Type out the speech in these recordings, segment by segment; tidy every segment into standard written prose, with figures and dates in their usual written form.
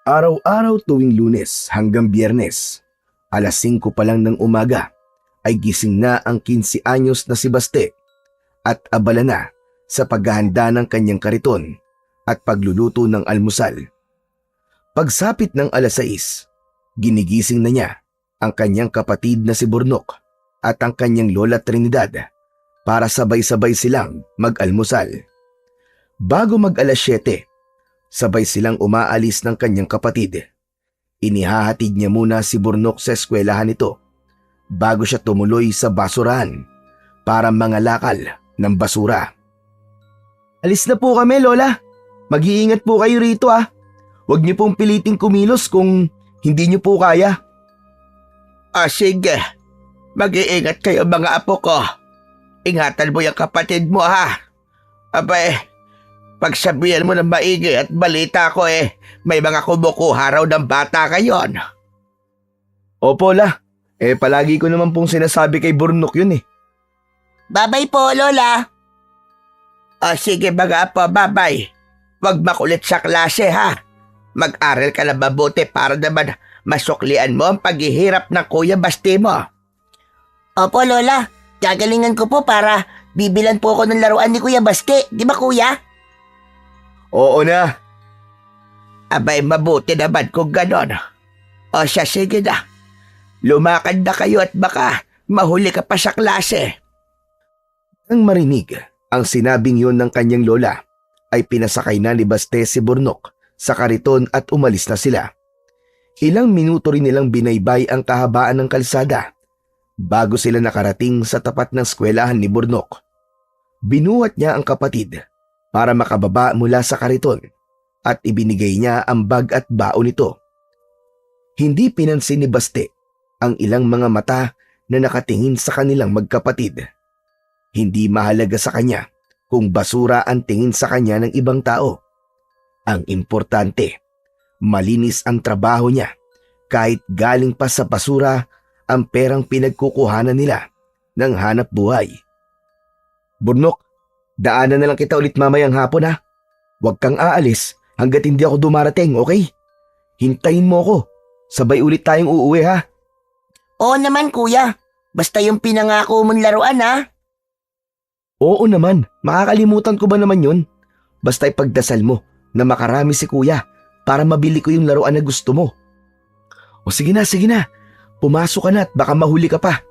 Araw-araw tuwing Lunes hanggang Biyernes, alas 5 pa lang ng umaga, ay gising na ang 15 anyos na si Baste at abala na sa paghahanda ng kanyang kariton at pagluluto ng almusal. Pagsapit ng alas 6, ginigising na niya ang kanyang kapatid na si Burnok at ang kanyang lola Trinidad para sabay-sabay silang mag-almusal. Bago mag-alas 7, sabay silang umaalis ng kanyang kapatid. Inihahatid niya muna si Burnok sa eskwelahan nito bago siya tumuloy sa basurahan para mangalakal ng basura. Alis na po kami, Lola. Mag-iingat po kayo rito ah. Huwag niyo pong piliting kumilos kung hindi niyo po kaya. Sige. Mag-iingat kayo mga apo ko. Ingatan mo yung kapatid mo ha. Abay, pagsabihan mo ng maigi at balita ko may mga kumukuha raw ng bata ngayon. Opo, La. Palagi ko naman pong sinasabi kay Burnok yun eh. Babay po, Lola. Sige mga apo, babay. Huwag makulit sa klase ha. Mag-aral ka na mabuti para naman masuklian mo ang paghihirap ng Kuya Basti mo. Opo, Lola. Gagalingan ko po para bibilan po ako ng laruan ni Kuya Basti. Di ba, Kuya? Oo na. Abay, mabuti naman kung ganon. Sige na. Lumakad na kayo at baka mahuli ka pa sa klase. Nang marinig ang sinabing yun ng kanyang lola, ay pinasakay na ni Baste si Burnok sa kariton at umalis na sila. Ilang minuto rin nilang binaybay ang kahabaan ng kalsada bago sila nakarating sa tapat ng eskwelahan ni Burnok. Binuhat niya ang kapatid para makababa mula sa kariton at ibinigay niya ang bag at baon nito. Hindi pinansin ni Baste ang ilang mga mata na nakatingin sa kanilang magkapatid. Hindi mahalaga sa kanya kung basura ang tingin sa kanya ng ibang tao. Ang importante, malinis ang trabaho niya kahit galing pa sa basura ang perang pinagkukuhanan nila ng hanap buhay. Burnok, daanan na lang kita ulit mamayang hapon ha. Huwag kang aalis hanggat hindi ako dumarating, okay? Hintayin mo ako. Sabay ulit tayong uuwi ha. Oo naman, Kuya. Basta yung pinangako mong laruan ha. Oo naman, makakalimutan ko ba naman yun? Basta ipagdasal mo na makarami si Kuya para mabili ko yung laruan na gusto mo. O sige na. Pumasok ka na at baka mahuli ka pa.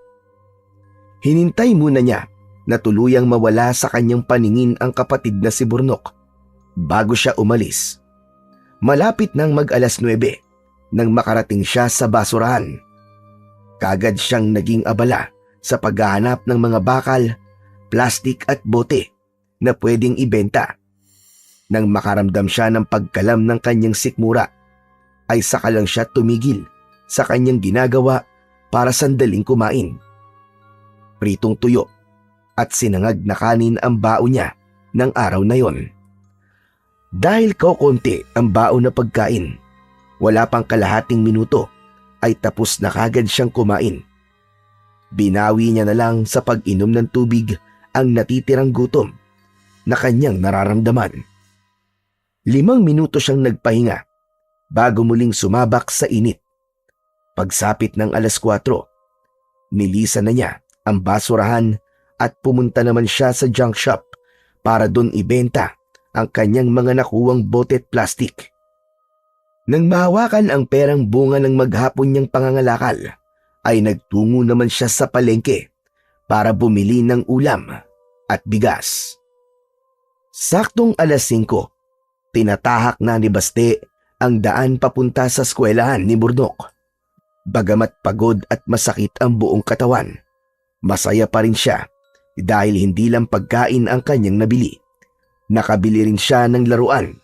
Hinintay muna niya na tuluyang mawala sa kanyang paningin ang kapatid na si Burnok bago siya umalis. Malapit nang mag-alas 9 nang makarating siya sa basurahan. Kaagad siyang naging abala sa paghahanap ng mga bakal, plastik at bote na pwedeng ibenta. Nang makaramdam siya ng pagkalam ng kanyang sikmura, ay saka lang siya tumigil sa kanyang ginagawa para sandaling kumain. Pritong tuyo at sinangag na kanin ang baon niya ng araw na yon. Dahil kaunti ang baon na pagkain, wala pang kalahating minuto ay tapos na kagad siyang kumain. Binawi niya na lang sa pag-inom ng tubig ang natitirang gutom na kanyang nararamdaman. 5 minuto siyang nagpahinga bago muling sumabak sa init. Pagsapit ng alas 4, nilisan na niya ang basurahan at pumunta naman siya sa junk shop para doon ibenta ang kanyang mga nakuwang bote at plastik. Nang mahawakan ang perang bunga ng maghapon niyang pangangalakal, ay nagtungo naman siya sa palengke para bumili ng ulam at bigas. Saktong alas 5, tinatahak na ni Baste ang daan papunta sa eskwelahan ni Burnok. Bagamat pagod at masakit ang buong katawan, masaya pa rin siya dahil hindi lang pagkain ang kanyang nabili. Nakabili rin siya ng laruan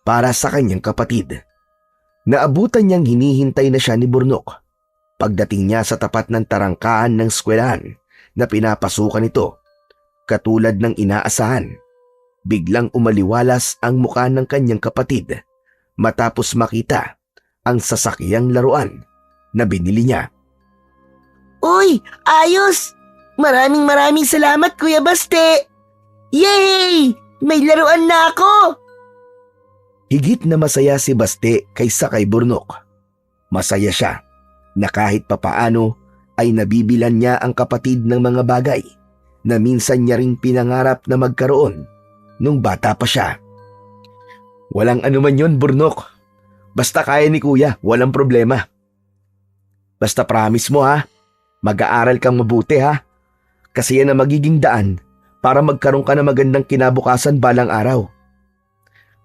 para sa kanyang kapatid. Naabutan niyang hinihintay na siya ni Burnok. Pagdating niya sa tapat ng tarangkaan ng eskwelahan na pinapasukan nito, katulad ng inaasahan, biglang umaliwalas ang mukha ng kanyang kapatid matapos makita ang sasakyang laruan na binili niya. Uy, ayos! Maraming salamat, Kuya Baste! Yay! May laruan na ako! Higit na masaya si Baste kaysa kay Burnok. Masaya siya na kahit papaano ay nabibilan niya ang kapatid ng mga bagay na minsan niya ring pinangarap na magkaroon nung bata pa siya. Walang anuman yun, Burnok. Basta kaya ni Kuya, walang problema. Basta promise mo ha, mag-aaral kang mabuti ha. Kasi yan ang magiging daan para magkaroon ka ng magandang kinabukasan balang araw.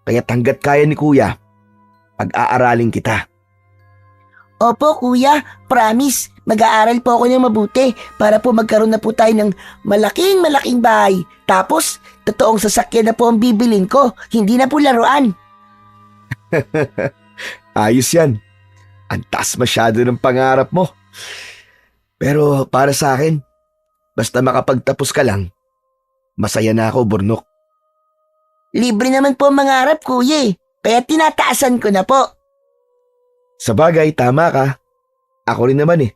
Kaya hanggat kaya ni Kuya, pag-aaralin kita. Opo, kuya. Promise. Mag-aaral po ako ng mabuti para po magkaroon na po tayo ng malaking bahay. Tapos, totoong sasakyan na po ang bibilin ko. Hindi na po laruan. Ayos yan. Ang taas masyado ng pangarap mo. Pero para sa akin, basta makapagtapos ka lang, masaya na ako, Burnok. Libre naman po ang mangarap, kuya eh. Kaya tinataasan ko na po. Sa bagay, tama ka. Ako rin naman eh.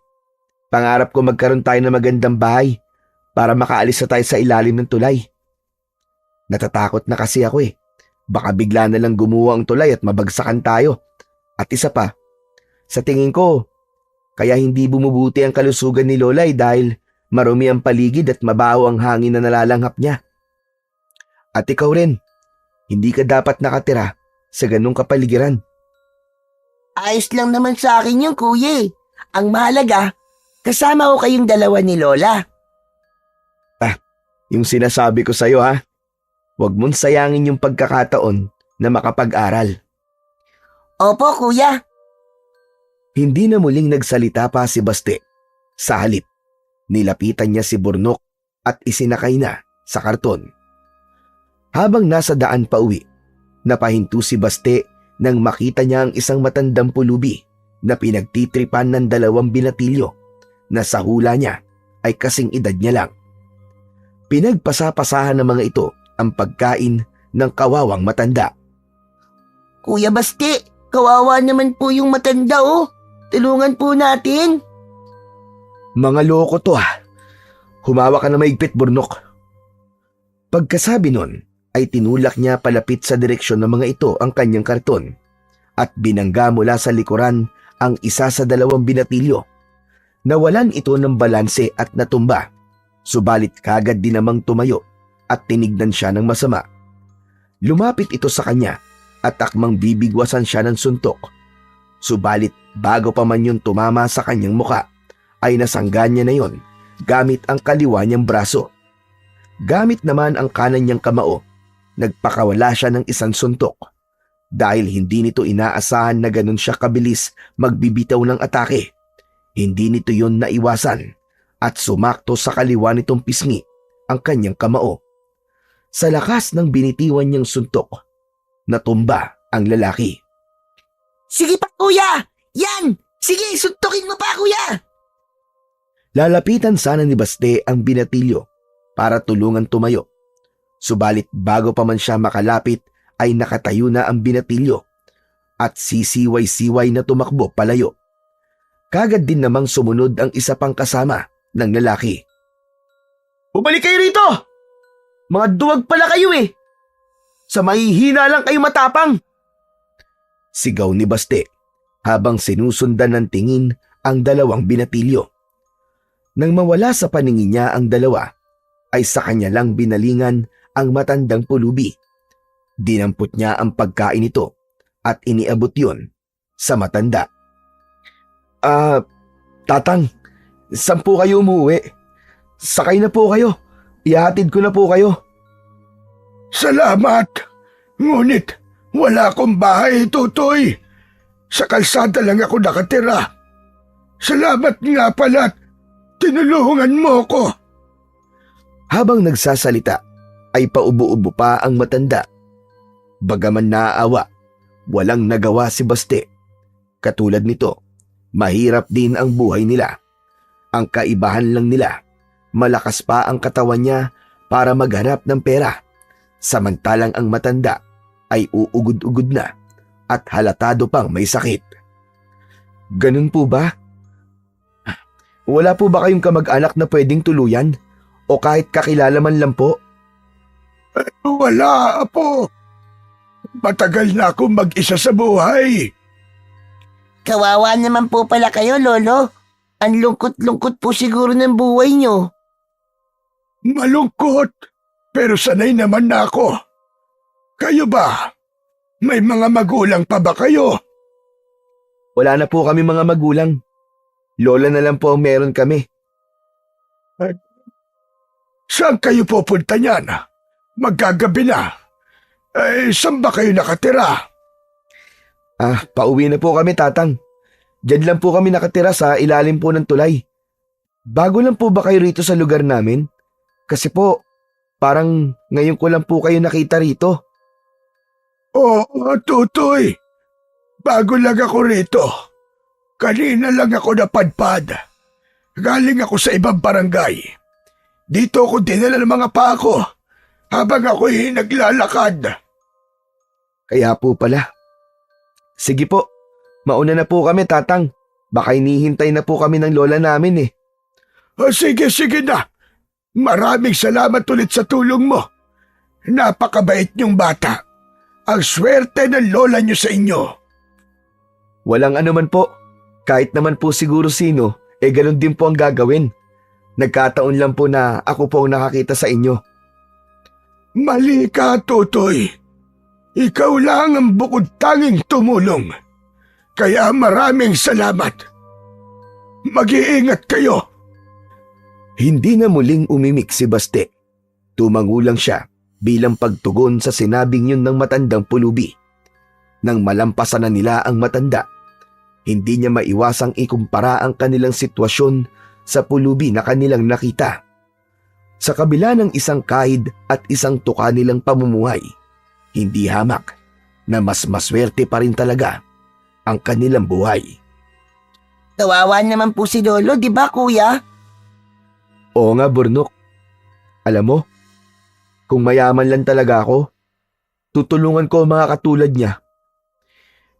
Pangarap ko magkaroon tayo ng magandang bahay para makaalis na tayo sa ilalim ng tulay. Natatakot na kasi ako eh. Baka bigla na lang gumuho ang tulay at mabagsakan tayo. At isa pa, sa tingin ko, kaya hindi bumubuti ang kalusugan ni Lola dahil marumi ang paligid at mabaho ang hangin na nalalanghap niya. At ikaw rin, hindi ka dapat nakatira sa ganung kapaligiran. Ayos lang naman sa akin yung kuya eh. Ang mahalaga, kasama ko kayong dalawa ni Lola. Yung sinasabi ko sa'yo ha, huwag mong sayangin yung pagkakataon na makapag-aral. Opo, kuya. Hindi na muling nagsalita pa si Baste. Sa halip, nilapitan niya si Burnok at isinakay na sa karton. Habang nasa daan pa uwi, napahinto si Baste nang makita niya ang isang matandang pulubi na pinagtitripan ng 2 binatilyo na sa hula niya ay kasing edad niya lang. Pinagpasapasahan ng mga ito ang pagkain ng kawawang matanda. Kuya Baste, kawawa naman po yung matanda oh. Tulungan po natin. Mga loko to ha. Humawa ka na maigpit, Burnok. Pagkasabi nun, ay tinulak niya palapit sa direksyon ng mga ito ang kanyang karton at binangga mula sa likuran ang isa sa 2 binatilyo. Nawalan ito ng balanse at natumba, subalit kagad din namang tumayo at tinignan siya ng masama. Lumapit ito sa kanya at akmang bibigwasan siya ng suntok. Subalit bago pa man yun tumama sa kanyang muka, ay nasangga niya na yon gamit ang kaliwa niyang braso. Gamit naman ang kanan niyang kamao, nagpakawala siya ng isang suntok. Dahil hindi nito inaasahan na ganun siya kabilis magbibitaw ng atake, hindi nito yon naiwasan at sumakto sa kaliwa nitong pisngi ang kanyang kamao. Sa lakas ng binitiwan niyang suntok, natumba ang lalaki. Sige pa, kuya! Yan! Sige, suntukin mo pa, kuya! Lalapitan sana ni Baste ang binatilyo para tulungan tumayo. Subalit bago pa man siya makalapit ay nakatayo na ang binatilyo at sisiway-siway na tumakbo palayo. Kagad din namang sumunod ang isa pang kasama ng lalaki. Bumalik kayo rito! Mga duwag pala kayo eh! Sa mahihina lang kayo matapang! Sigaw ni Baste habang sinusundan ng tingin ang 2 binatilyo. Nang mawala sa paningin niya ang 2, ay sa kanya lang binalingan ang matandang pulubi. Dinampot niya ang pagkain nito at iniabot yon sa matanda. Tatang, saan po kayo umuwi? Sakay na po kayo. Ihatid ko na po kayo. Salamat. Ngunit wala akong bahay, Tutoy. Sa kalsada lang ako nakatira. Salamat nga pala. Tinulungan mo ko. Habang nagsasalita, ay paubo-ubo pa ang matanda. Bagaman naaawa, walang nagawa si Baste. Katulad nito, mahirap din ang buhay nila. Ang kaibahan lang nila, malakas pa ang katawan niya para maghanap ng pera. Samantalang ang matanda ay uugod-ugod na at halatado pang may sakit. Ganun po ba? Wala po ba kayong kamag-anak na pwedeng tuluyan? O kahit kakilala man lang po? Wala, Apo. Matagal na akong mag-isa sa buhay. Kawawa naman po pala kayo, Lolo. Ang lungkot-lungkot po siguro ng buhay nyo. Malungkot, pero sanay naman na ako. Kayo ba? May mga magulang pa ba kayo? Wala na po kami mga magulang. Lola na lang po ang meron kami. Saan kayo pupunta niyan? Magagabi na. Saan ba kayo nakatira? Pauwi na po kami, Tatang. Diyan lang po kami nakatira sa ilalim po ng tulay. Bago lang po ba kayo rito sa lugar namin? Kasi po, parang ngayon ko lang po kayo nakita rito. Oo, Tutoy. Bago lang ako rito. Kanina lang ako napadpad. Galing ako sa ibang barangay. Dito ako dinala ng mga pako habang ako'y naglalakad. Kaya po pala. Sige po, mauna na po kami, Tatang. Baka hinihintay na po kami ng lola namin eh. Sige na. Maraming salamat ulit sa tulong mo. Napakabait niyong bata. Ang swerte ng lola niyo sa inyo. Walang anuman po. Kahit naman po siguro sino, ganun din po ang gagawin. Nagkataon lang po na ako po ang nakakita sa inyo. Mali ka, Totoy. Ikaw lang ang bukod tanging tumulong. Kaya maraming salamat. Mag-iingat kayo. Hindi na muling umimik si Baste. Tumango lang siya bilang pagtugon sa sinabing yun ng matandang pulubi. Nang malampasan na nila ang matanda, hindi niya maiwasang ikumpara ang kanilang sitwasyon sa pulubi na kanilang nakita. Sa kabila ng isang kahid at isang tuka nilang pamumuhay, hindi hamak na mas maswerte pa rin talaga ang kanilang buhay. Kawawa naman po si Lolo, di ba kuya? Oo nga, Burnok. Alam mo, kung mayaman lang talaga ako, tutulungan ko ang mga katulad niya.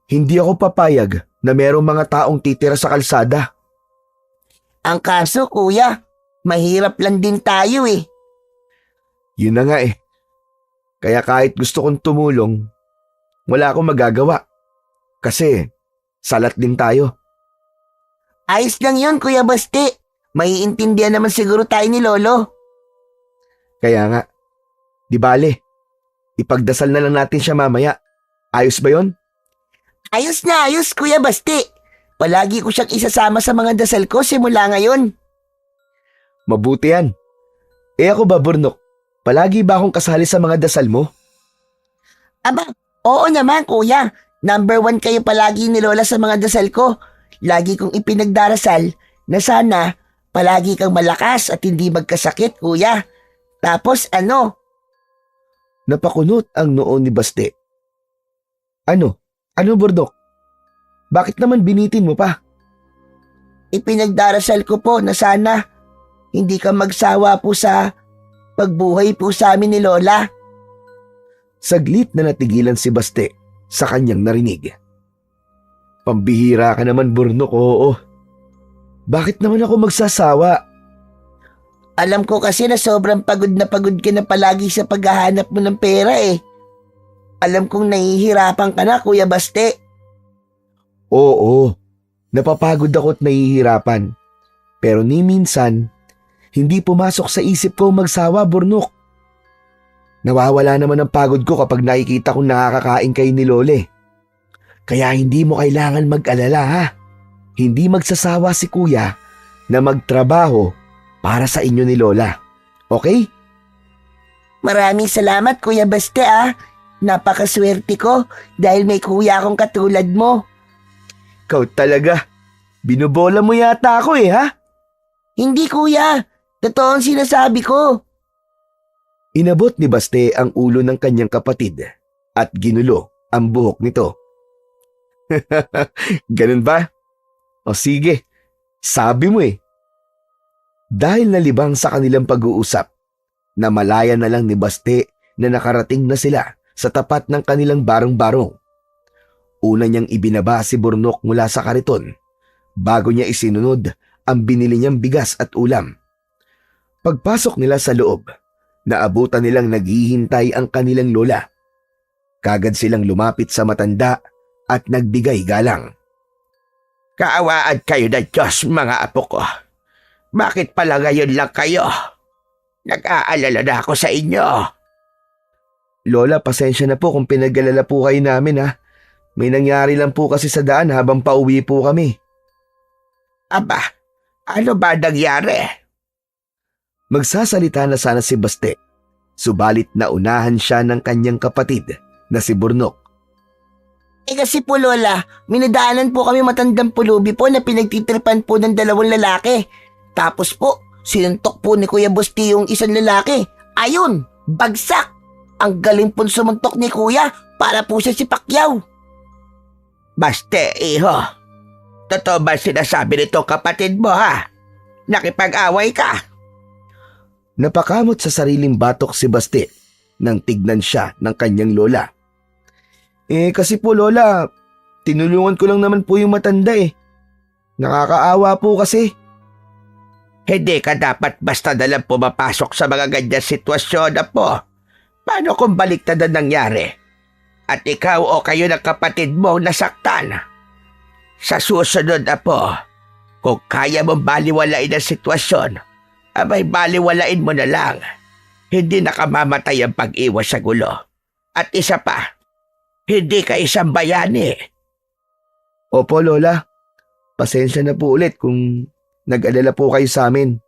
Hindi ako papayag na merong mga taong titira sa kalsada. Ang kaso kuya, mahirap lang din tayo eh. Yun na nga eh. Kaya kahit gusto kong tumulong, wala akong magagawa. Kasi salat din tayo. Ayos lang yun, Kuya Baste. Maiintindihan naman siguro tayo ni Lolo. Kaya nga, di bale, ipagdasal na lang natin siya mamaya. Ayos ba yon? Ayos na ayos, Kuya Baste. Palagi ko siyang isasama sa mga dasal ko simula ngayon. Mabuti yan. Ako ba, Burnok? Palagi ba akong kasali sa mga dasal mo? Aba, oo naman, Kuya. Number 1 kayo palagi ni Lola sa mga dasal ko. Lagi kong ipinagdarasal na sana palagi kang malakas at hindi magkasakit, Kuya. Tapos ano? Napakunot ang noo ni Baste. Ano? Ano, Burnok? Bakit naman binitin mo pa? Ipinagdarasal ko po na sana hindi ka magsawa po sa pagbuhay po sa amin ni Lola. Saglit na natigilan si Baste sa kanyang narinig. Pambihira ka naman, Burnok, oo. Bakit naman ako magsasawa? Alam ko kasi na sobrang pagod ka na palagi sa paghahanap mo ng pera eh. Alam kong nahihirapan ka na, Kuya Baste. Oo, napapagod ako at nahihirapan. Pero ni minsan, hindi pumasok sa isip ko magsawa, Burnok. Nawawala naman ang pagod ko kapag nakikita kong nakakakain kayo ni Lole. Kaya hindi mo kailangan mag-alala ha. Hindi magsasawa si Kuya na magtrabaho para sa inyo ni Lola. Okay? Maraming salamat, Kuya Baste ah. Napakaswerte ko dahil may kuya akong katulad mo. Ikaw talaga. Binubola mo yata ako eh ha? Hindi kuya, totoo ang sinasabi ko. Inabot ni Baste ang ulo ng kanyang kapatid at ginulo ang buhok nito. Ganun ba? O sige, sabi mo eh. Dahil nalibang sa kanilang pag-uusap, namalaya na lang ni Baste na nakarating na sila sa tapat ng kanilang barong-barong. Una niyang ibinaba si Burnok mula sa kariton bago niya isinunod ang binili niyang bigas at ulam. Pagpasok nila sa loob, naabutan nilang naghihintay ang kanilang lola. Kagad silang lumapit sa matanda at nagbigay galang. Kaawaan kayo ng Diyos, mga apo ko. Bakit pala ngayon lang kayo? Nag-aalala na ako sa inyo. Lola, pasensya na po kung pinag-alala po kayo namin ha. May nangyari lang po kasi sa daan habang pauwi po kami. Aba, ano ba nangyari? Magsasalita na sana si Baste, subalit naunahan siya ng kanyang kapatid na si Burnok. Kasi po Lola, minadaanan po kami matandang pulubi po na pinagtitripan po ng dalawang lalaki. Tapos po, sinuntok po ni Kuya Busti yung isang lalaki. Ayun, bagsak! Ang galing po sumuntok ni Kuya para po siya si Pacquiao. Baste, iho. Totoo ba sinasabi nito kapatid mo ha? Nakipag-away ka? Napakamot sa sariling batok si Baste nang tignan siya ng kanyang lola. Kasi po Lola, tinulungan ko lang naman po yung matanda eh. Nakakaawa po kasi. Hindi ka dapat basta nalang pumapasok sa mga ganyan sitwasyon, apo. Paano kung baliktad ang nangyari? At ikaw o kayo ng kapatid mo nasaktan? Sa susunod, apo, kung kaya mong baliwalain ang sitwasyon, abay baliwalain mo na lang. Hindi nakamamatay ang pag-iwas sa gulo. At isa pa, hindi ka isang bayani. Opo Lola, pasensya na po ulit kung nag-alala po kayo sa amin.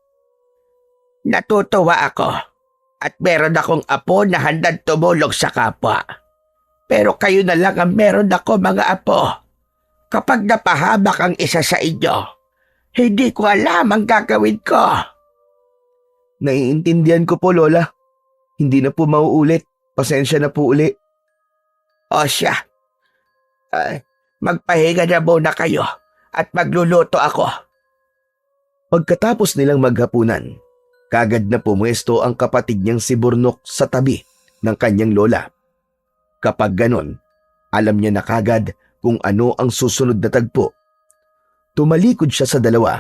Natutuwa ako at meron akong apo na handang tumulong sa kapwa. Pero kayo na lang ang meron ako, mga apo. Kapag napahamak ang isa sa inyo, hindi ko alam ang gagawin ko. Naiintindihan ko po Lola. Hindi na po mauulit. Pasensya na po uli. O siya, magpahinga na muna kayo at magluluto ako. Pagkatapos nilang maghapunan, kagad na pumwesto ang kapatid niyang si Burnok sa tabi ng kanyang lola. Kapag ganon, alam niya na kagad kung ano ang susunod na tagpo. Tumalikod siya sa dalawa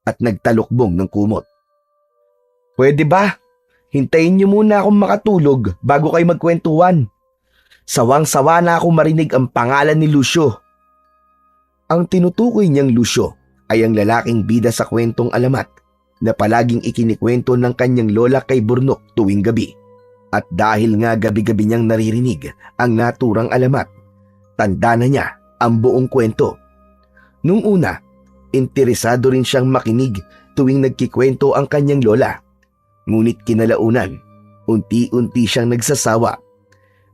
at nagtalukbong ng kumot. Pwede ba? Hintayin niyo muna akong makatulog bago kayo magkwentuhan. Sawang-sawa na akong marinig ang pangalan ni Lucio. Ang tinutukoy niyang Lucio ay ang lalaking bida sa kwentong alamat na palaging ikinikwento ng kanyang lola kay Burnok tuwing gabi. At dahil nga gabi-gabi niyang naririnig ang naturang alamat, tanda na niya ang buong kwento. Nung una, interesado rin siyang makinig tuwing nagkikwento ang kanyang lola. Ngunit kinalaunan, unti-unti siyang nagsasawa.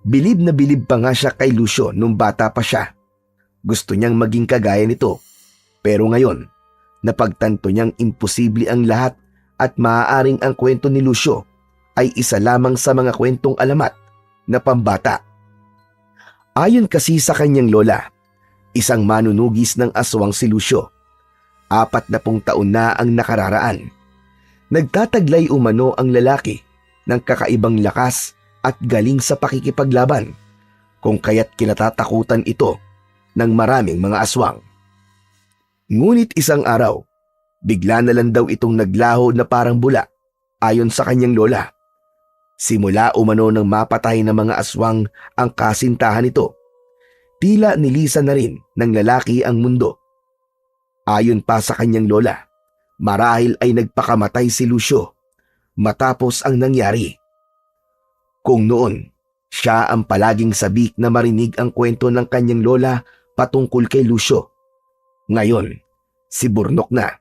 Bilib na bilib pa nga siya kay Lucio nung bata pa siya. Gusto niyang maging kagaya nito. Pero ngayon, napagtanto niyang imposible ang lahat at maaaring ang kwento ni Lucio ay isa lamang sa mga kwentong alamat na pambata. Ayon kasi sa kanyang lola, isang manunugis ng aswang si Lucio. 40 taon na ang nakararaan. Nagtataglay umano ang lalaki ng kakaibang lakas at galing sa pakikipaglaban, kung kaya't kinatatakutan ito ng maraming mga aswang. Ngunit isang araw, bigla na lang daw itong naglaho na parang bula ayon sa kanyang lola. Simula umano ng mapatay ng mga aswang ang kasintahan nito, tila nilisan na rin ng lalaki ang mundo. Ayon pa sa kanyang lola, marahil ay nagpakamatay si Lucio matapos ang nangyari. Kung noon, siya ang palaging sabik na marinig ang kwento ng kanyang lola patungkol kay Lucio. Ngayon, si Burnok na.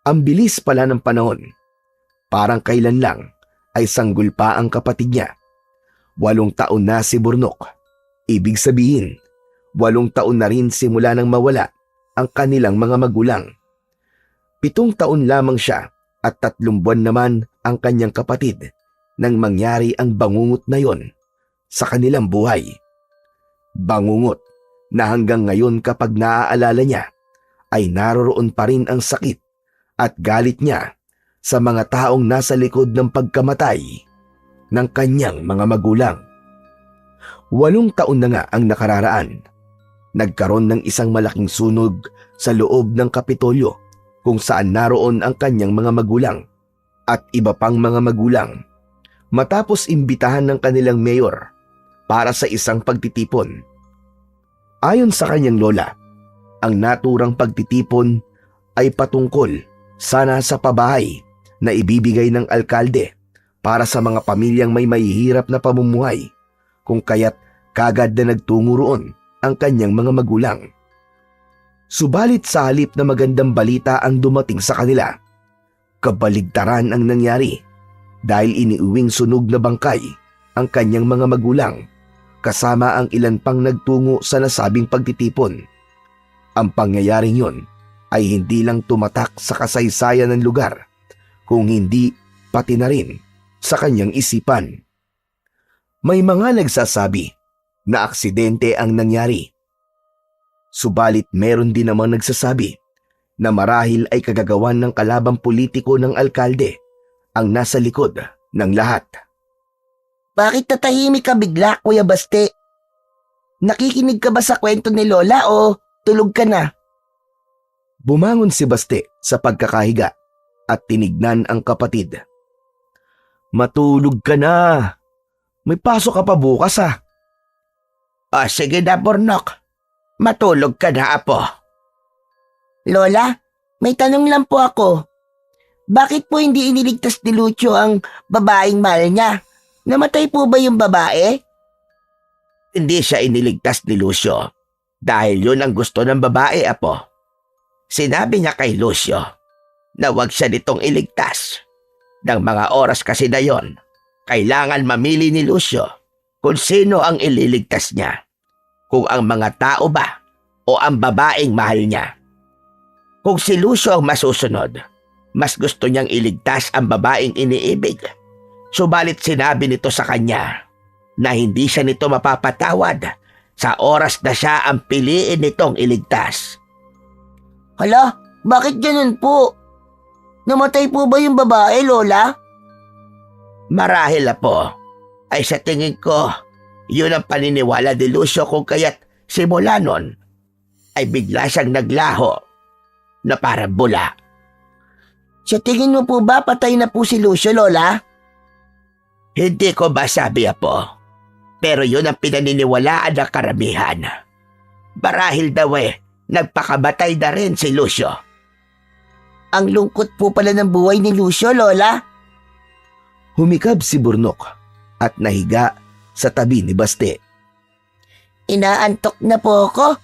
Ang bilis pala ng panahon. Parang kailan lang ay sanggol pa ang kapatid niya. 8 taon na si Burnok. Ibig sabihin, 8 taon na rin simula nang mawala ang kanilang mga magulang. 7 taon lamang siya at 3 buwan naman ang kanyang kapatid nang mangyari ang bangungot na yon sa kanilang buhay. Bangungot na hanggang ngayon kapag naaalala niya ay naroroon pa rin ang sakit at galit niya sa mga taong nasa likod ng pagkamatay ng kanyang mga magulang. 8 taon na nga ang nakararaan. Nagkaroon ng isang malaking sunog sa loob ng Kapitolyo kung saan naroon ang kanyang mga magulang at iba pang mga magulang. Matapos imbitahan ng kanilang mayor, para sa isang pagtitipon. Ayon sa kanyang lola, ang naturang pagtitipon ay patungkol sana sa pabahay na ibibigay ng alkalde para sa mga pamilyang may mahihirap na pamumuhay, kung kaya't kagad na nagtungo roon ang kanyang mga magulang. Subalit sa halip na magandang balita ang dumating sa kanila, kabaligtaran ang nangyari dahil iniuwing sunog na bangkay ang kanyang mga magulang kasama ang ilan pang nagtungo sa nasabing pagtitipon. Ang pangyayaring yon ay hindi lang tumatak sa kasaysayan ng lugar, kung hindi pati na rin sa kanyang isipan. May mga nagsasabi na aksidente ang nangyari. Subalit meron din namang nagsasabi na marahil ay kagagawan ng kalabang politiko ng alkalde ang nasa likod ng lahat. Bakit tatahimik ka bigla, Kuya Baste? Nakikinig ka ba sa kwento ni Lola o tulog ka na? Bumangon si Baste sa pagkakahiga at tinignan ang kapatid. Matulog ka na. May pasok ka pa bukas ah. Sige na, Burnok. Matulog ka na, apo. Lola, may tanong lang po ako. Bakit po hindi iniligtas ni Lucio ang babaeng mahal niya? Namatay po ba yung babae? Hindi siya iniligtas ni Lucio dahil yun ang gusto ng babae, apo. Sinabi niya kay Lucio na wag siya nitong iligtas. Nang mga oras kasi na yon, kailangan mamili ni Lucio kung sino ang ililigtas niya. Kung ang mga tao ba o ang babaeng mahal niya. Kung si Lucio ang masusunod, mas gusto niyang iligtas ang babaeng iniibig. Subalit sinabi nito sa kanya na hindi siya nito mapapatawad sa oras na siya ang piliin nitong iligtas. Hala, bakit ganun po? Namatay po ba yung babae, Lola? Marahil po, ay sa tingin ko, yun ang paniniwala ni Lucio kung kaya't simula nun ay bigla siyang naglaho na parang bula. Sa tingin mo po ba patay na po si Lucio, Lola? Hindi ko masabi, apo, pero yun ang pinaniniwalaan ng karamihan. Marahil daw nagpakabatay na rin si Lucio. Ang lungkot po pala ng buhay ni Lucio, Lola. Humikab si Burnok at nahiga sa tabi ni Baste. Inaantok na po ako.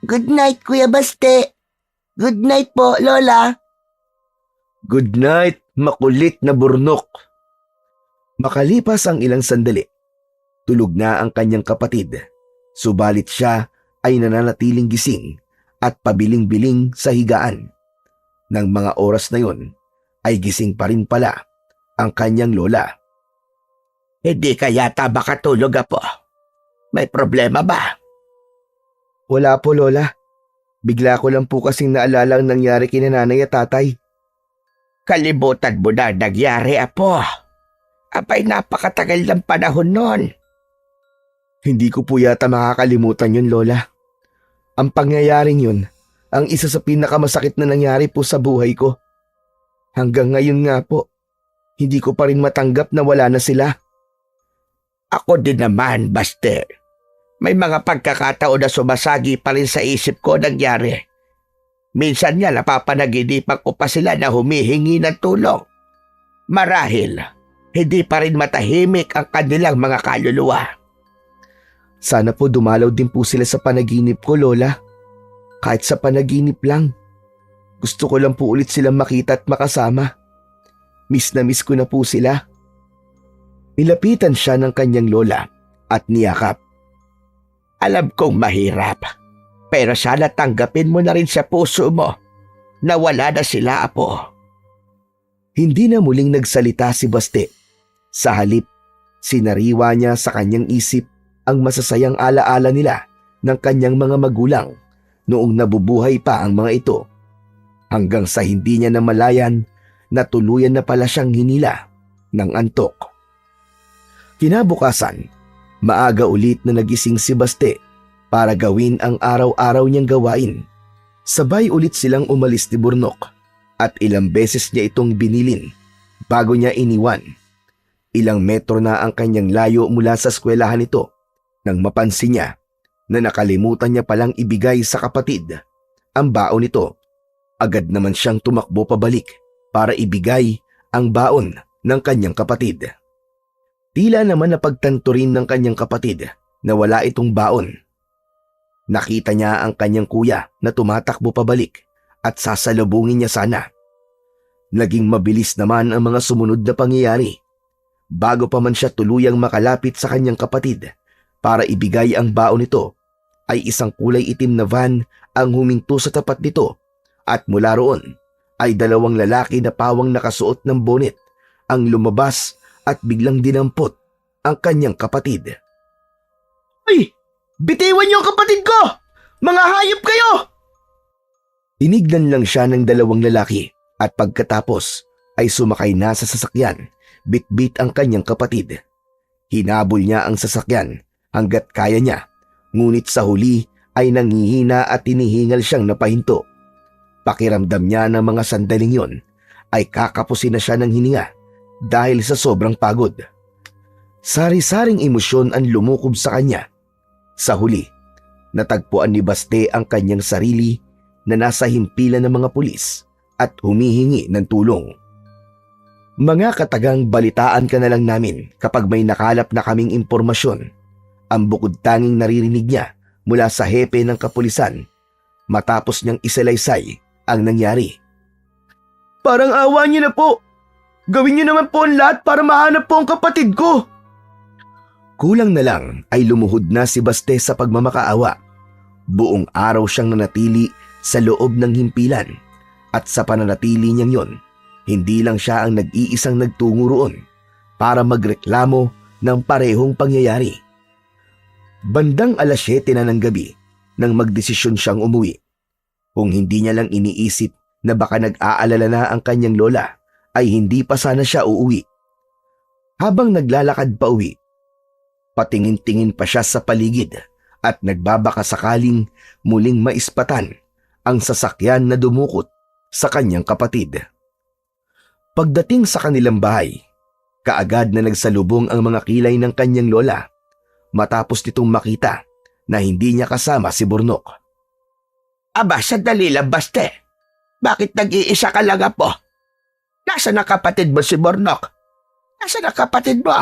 Good night, Kuya Baste. Good night po, Lola. Good night, makulit na Burnok. Makalipas ang ilang sandali, tulog na ang kanyang kapatid, subalit siya ay nananatiling gising at pabiling-biling sa higaan. Nang mga oras na yon, ay gising pa rin pala ang kanyang lola. Hindi ka yata makatulog, apo. May problema ba? Wala po, Lola. Bigla ko lang po kasing naalala ang nangyari kina nanay at tatay. Kalibutan mo na nangyari, apo. Apay napakatagal ng panahon nun. Hindi ko po yata makakalimutan yun, Lola. Ang pangyayaring yun, ang isa sa pinakamasakit na nangyari po sa buhay ko. Hanggang ngayon nga po, hindi ko pa rin matanggap na wala na sila. Ako din naman, Baste. May mga pagkakataon na sumasagi pa rin sa isip ko nangyari. Minsan nga napapanaginipan ko pa sila na humihingi ng tulong. Marahil, hindi pa rin matahimik ang kanilang mga kaluluwa. Sana po dumalaw din po sila sa panaginip ko, Lola. Kahit sa panaginip lang. Gusto ko lang po ulit silang makita at makasama. Miss na miss ko na po sila. Nilapitan siya ng kanyang lola at niyakap. Alam kong mahirap, pero sana tanggapin mo na rin sa puso mo na wala na sila, apo. Hindi na muling nagsalita si Baste. Sa halip, sinariwa niya sa kanyang isip ang masasayang alaala nila ng kanyang mga magulang noong nabubuhay pa ang mga ito. Hanggang sa hindi niya namalayan na tuluyan na pala siyang hinila ng antok. Kinabukasan, maaga ulit na nagising si Baste para gawin ang araw-araw niyang gawain. Sabay ulit silang umalis ni Burnok at ilang beses niya itong binilin bago niya iniwan. Ilang metro na ang kanyang layo mula sa eskwelahan nito Nang mapansin niya na nakalimutan niya palang ibigay sa kapatid ang baon nito, agad naman siyang tumakbo pabalik para ibigay ang baon ng kanyang kapatid. Tila naman napagtanto rin ng kanyang kapatid na wala itong baon. Nakita niya ang kanyang kuya na tumatakbo pabalik at sasalubungin niya sana. Naging mabilis naman ang mga sumunod na pangyayari. Bago pa man siya tuluyang makalapit sa kanyang kapatid para ibigay ang baon nito, ay isang kulay itim na van ang huminto sa tapat nito at mula roon ay dalawang lalaki na pawang nakasuot ng bonnet ang lumabas at biglang dinampot ang kanyang kapatid. Ay! Bitiwan niyo ang kapatid ko! Mga hayop kayo! Tinignan lang siya ng dalawang lalaki at pagkatapos ay sumakay na sa sasakyan, bitbit ang kanyang kapatid. Hinabol niya ang sasakyan hanggat kaya niya, ngunit sa huli ay nanghihina at tinihingal siyang napahinto. Pakiramdam niya ng mga sandaling yon ay kakapusin na siya ng hininga dahil sa sobrang pagod. Sari-saring emosyon ang lumukob sa kanya. Sa huli, natagpuan ni Baste ang kanyang sarili na nasa himpilan ng mga pulis at humihingi ng tulong. Mga katagang balitaan ka na lang namin kapag may nakalap na kaming impormasyon. Ang bukod tanging naririnig niya mula sa hepe ng kapulisan matapos niyang isalaysay ang nangyari. Parang awa niyo na po. Gawin niyo naman po ang lahat para mahanap po ang kapatid ko. Kulang na lang ay lumuhod na si Baste sa pagmamakaawa. Buong araw siyang nanatili sa loob ng himpilan at sa pananatili niyang yon, hindi lang siya ang nag-iisang nagtungo roon para magreklamo ng parehong pangyayari. Bandang 7:00 na ng gabi nang magdesisyon siyang umuwi. Kung hindi niya lang iniisip na baka nag-aalala na ang kanyang lola, ay hindi pa sana siya uuwi. Habang naglalakad pa uwi, patingin-tingin pa siya sa paligid at nagbabaka sakaling muling maispatan ang sasakyan na dumukot sa kanyang kapatid. Pagdating sa kanilang bahay, kaagad na nagsalubong ang mga kilay ng kanyang lola matapos nitong makita na hindi niya kasama si Burnok. Aba, sandali lang, Baste. Bakit nag-iisa ka lang po? Nasaan na kapatid mo si Burnok? Nasaan na kapatid mo?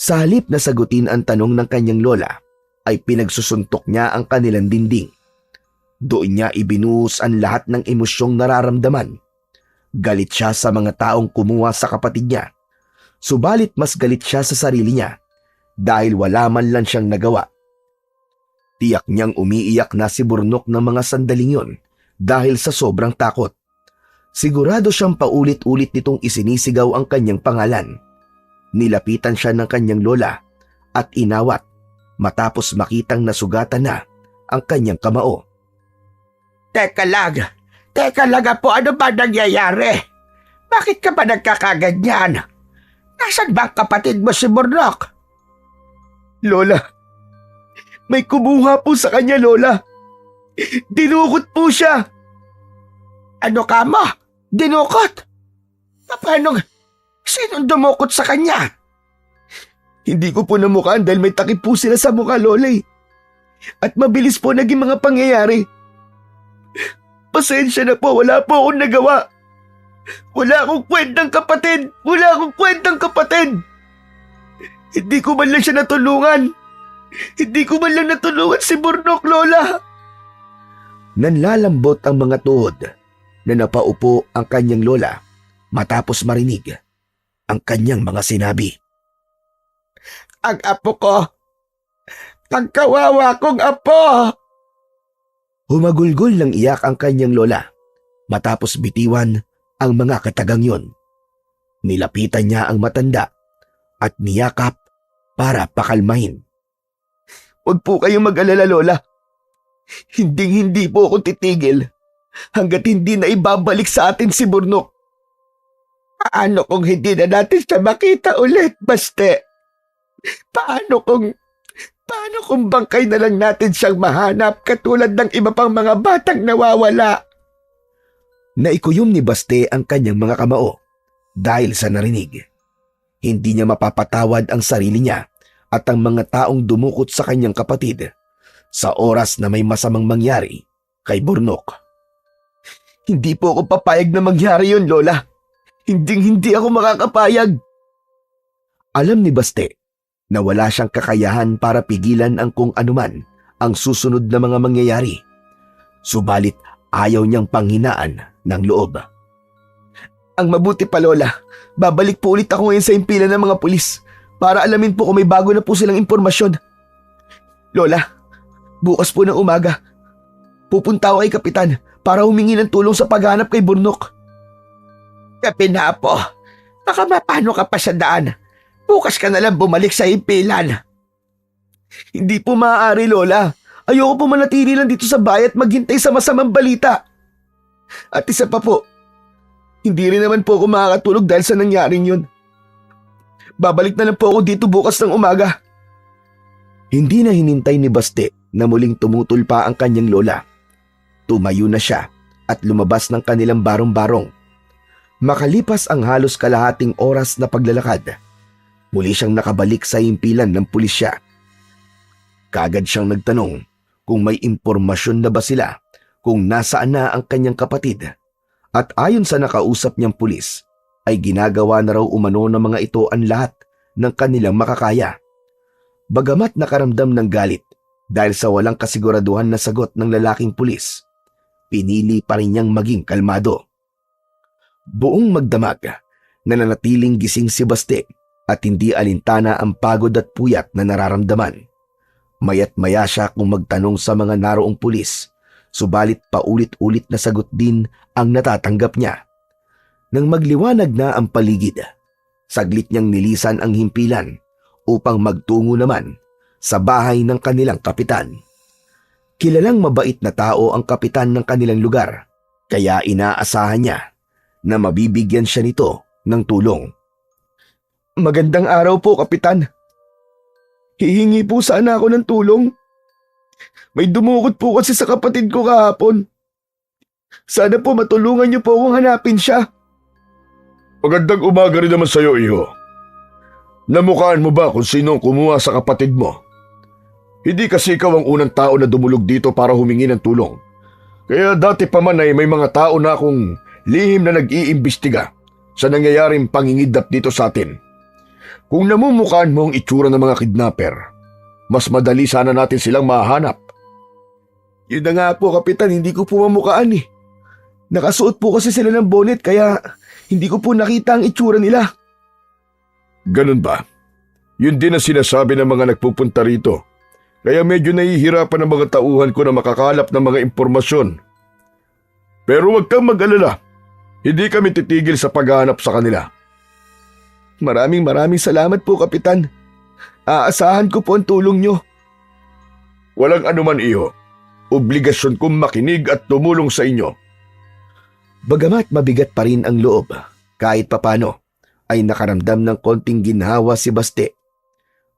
Sa halip na sagutin ang tanong ng kanyang lola, ay pinagsusuntok niya ang kanilang dingding. Doon niya ibinuhos ang lahat ng emosyong nararamdaman. Galit siya sa mga taong kumuha sa kapatid niya. Subalit mas galit siya sa sarili niya dahil wala man lang siyang nagawa. Tiyak niyang umiiyak na si Burnok ng mga sandaling yon dahil sa sobrang takot. Sigurado siyang paulit-ulit nitong isinisigaw ang kanyang pangalan. Nilapitan siya ng kanyang lola at inawat matapos makitang nasugatan na ang kanyang kamao. Teka lang po, ano ba nangyayari? Bakit ka ba nagkakaganyan? Nasaan ba ang kapatid mo si Burnok? Lola, may kumuha po sa kanya, Lola. Dinukot po siya. Ano ka mo? Dinukot? Paano? Sinong dumukot sa kanya? Hindi ko po namukhaan dahil may takip po sila sa mukha, Lola. At mabilis po naging mga pangyayari. Pasensya na po, wala po akong nagawa. Wala akong kwentang kapatid. Hindi ko man lang siya natulungan. Hindi ko man lang natulungan si Burnok, Lola. Nanlalambot ang mga tuhod na napaupo ang kanyang lola matapos marinig ang kanyang mga sinabi. Ang apo ko. Ang kawawa kong apo. Humagulgol ng iyak ang kanyang lola matapos bitiwan ang mga katagang yon. Nilapitan niya ang matanda at niyakap para pakalmahin. Huwag po kayong mag-alala, Lola. Hindi po ako titigil hanggat hindi na ibabalik sa atin si Burnok. Paano kung hindi na natin siya makita ulit, Baste? Paano kung bangkay na lang natin siyang mahanap katulad ng iba pang mga batang nawawala? Naikuyom ni Baste ang kanyang mga kamao dahil sa narinig. Hindi niya mapapatawad ang sarili niya at ang mga taong dumukot sa kanyang kapatid sa oras na may masamang mangyari kay Burnok. Hindi po ako papayag na mangyari yun, Lola. Hindi ako makakapayag. Alam ni Baste na wala siyang kakayahan para pigilan ang kung anuman ang susunod na mga mangyayari. Subalit ayaw niyang panghinaan ng loob. Ang mabuti pa, Lola, babalik po ulit ako ngayon sa impilan ng mga pulis para alamin po kung may bago na po silang impormasyon. Lola, bukas po ng umaga, pupunta ako kay Kapitan para humingi ng tulong sa paghanap kay Burnok. Kapinapo, baka mapano ka pa sa daan. Bukas ka na lang bumalik sa impilan. Hindi po maaari, Lola. Ayoko po manatili lang dito sa bahay at maghintay sa masamang balita. At isa pa po, hindi rin naman po ako makakatulog dahil sa nangyaring yun. Babalik na lang po ako dito bukas ng umaga. Hindi na hinintay ni Baste na muling tumutol pa ang kanyang lola. Tumayo na siya at lumabas ng kanilang barong-barong. Makalipas ang halos kalahating oras na paglalakad, muli siyang nakabalik sa impilan ng pulisya. Kaagad siyang nagtanong kung may impormasyon na ba sila kung nasaan na ang kanyang kapatid. At ayon sa nakausap niyang pulis, ay ginagawa na raw umano ng mga ito ang lahat ng kanilang makakaya. Bagamat nakaramdam ng galit dahil sa walang kasiguraduhan na sagot ng lalaking pulis, pinili pa rin niyang maging kalmado. Buong magdamag, nananatiling gising si Baste at hindi alintana ang pagod at puyat na nararamdaman. Mayat maya siya kung magtanong sa mga naroong pulis, subalit paulit-ulit na sagot din ang natatanggap niya. Nang magliwanag na ang paligid, saglit niyang nilisan ang himpilan upang magtungo naman sa bahay ng kanilang kapitan. Kilalang mabait na tao ang kapitan ng kanilang lugar, kaya inaasahan niya na mabibigyan siya nito ng tulong. Magandang araw po, Kapitan. Hihingi po sana ako ng tulong. May dumukot po kasi sa kapatid ko kahapon. Sana po matulungan niyo po akong hanapin siya. Magandang umaga rin naman sa'yo, iho. Namukhaan mo ba kung sino ang kumuha sa kapatid mo? Hindi kasi ikaw ang unang tao na dumulog dito para humingi ng tulong. Kaya dati pa man ay may mga tao na akong lihim na nag-iimbestiga sa nangyayaring pangingidnap dito sa atin. Kung namumukhaan mo ang itsura ng mga kidnapper, mas madali sana natin silang mahanap. Yun na nga po, Kapitan, hindi ko po mamukhaan eh. Nakasuot po kasi sila ng bonnet kaya hindi ko po nakita ang itsura nila. Ganun ba? Yun din ang sinasabi ng mga nagpupunta rito. Kaya medyo nahihirapan ang mga tauhan ko na makakalap ng mga impormasyon. Pero huwag kang mag-alala. Hindi kami titigil sa paghahanap sa kanila. Maraming salamat po, Kapitan. Aasahan ko po ang tulong nyo. Walang anuman, iho. Obligasyon kong makinig at tumulong sa inyo. Bagamat mabigat pa rin ang loob, kahit papano, ay nakaramdam ng konting ginhawa si Baste.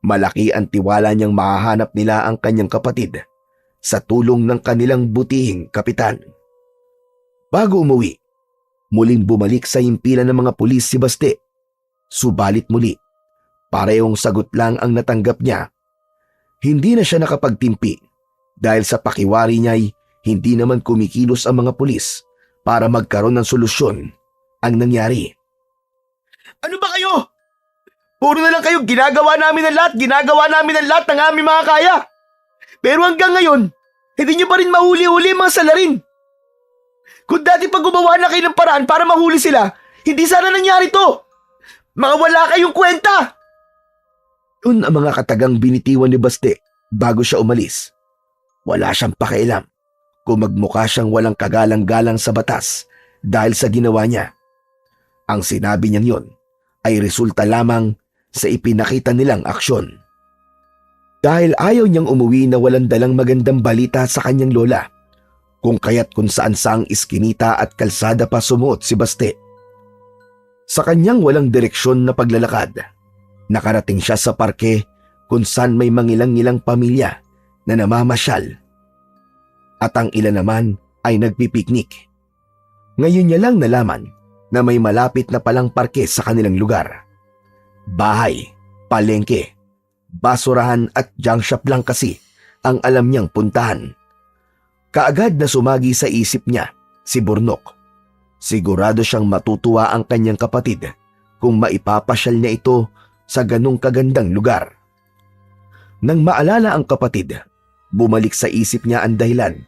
Malaki ang tiwala niyang mahahanap nila ang kanyang kapatid sa tulong ng kanilang butihing kapitan. Bago umuwi, muling bumalik sa himpilan ng mga pulis si Baste. Subalit muli, parehong sagot lang ang natanggap niya. Hindi na siya nakapagtimpi dahil sa pakiwari niya'y hindi naman kumikilos ang mga pulis para magkaroon ng solusyon ang nangyari. Ano ba kayo? Puro na lang kayo, ginagawa namin ang lahat ng aming mga kaya. Pero hanggang ngayon, hindi niyo pa rin mahuli-huli mga salarin. Kung dati pa gumawa na kayo ng paraan para mahuli sila, hindi sana nangyari to. Mga wala kayong kwenta! Yun ang mga katagang binitiwan ni Baste bago siya umalis. Wala siyang pakialam kung magmukha siyang walang kagalang-galang sa batas dahil sa ginawa niya. Ang sinabi niyang yon ay resulta lamang sa ipinakita nilang aksyon. Dahil ayaw niyang umuwi na walang dalang magandang balita sa kanyang lola, kung kaya't kung saan-saang iskinita at kalsada pa sumuot si Baste. Sa kanyang walang direksyon na paglalakad, nakarating siya sa parke kung saan may mangilang-ilang pamilya na namamasyal. At ang ilan naman ay nagpipiknik. Ngayon niya lang nalaman na may malapit na palang parke sa kanilang lugar. Bahay, palengke, basurahan at junk shop lang kasi ang alam niyang puntahan. Kaagad na sumagi sa isip niya si Burnok. Sigurado siyang matutuwa ang kanyang kapatid kung maipapasyal niya ito sa ganong kagandang lugar. Nang maalala ang kapatid, bumalik sa isip niya ang dahilan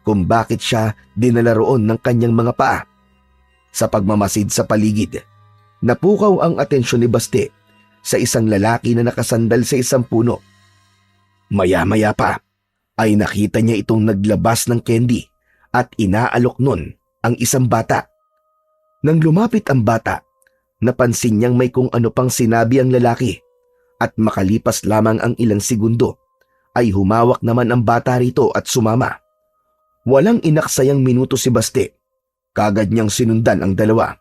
kung bakit siya dinala roon ng kanyang mga paa. Sa pagmamasid sa paligid, napukaw ang atensyon ni Baste sa isang lalaki na nakasandal sa isang puno. Maya-maya pa ay nakita niya itong naglabas ng candy at inaalok nun ang isang bata. Nang lumapit ang bata, napansin niyang may kung ano pang sinabi ang lalaki at makalipas lamang ang ilang segundo ay humawak naman ang bata rito at sumama. Walang inaksayang minuto si Baste, kagad niyang sinundan ang dalawa.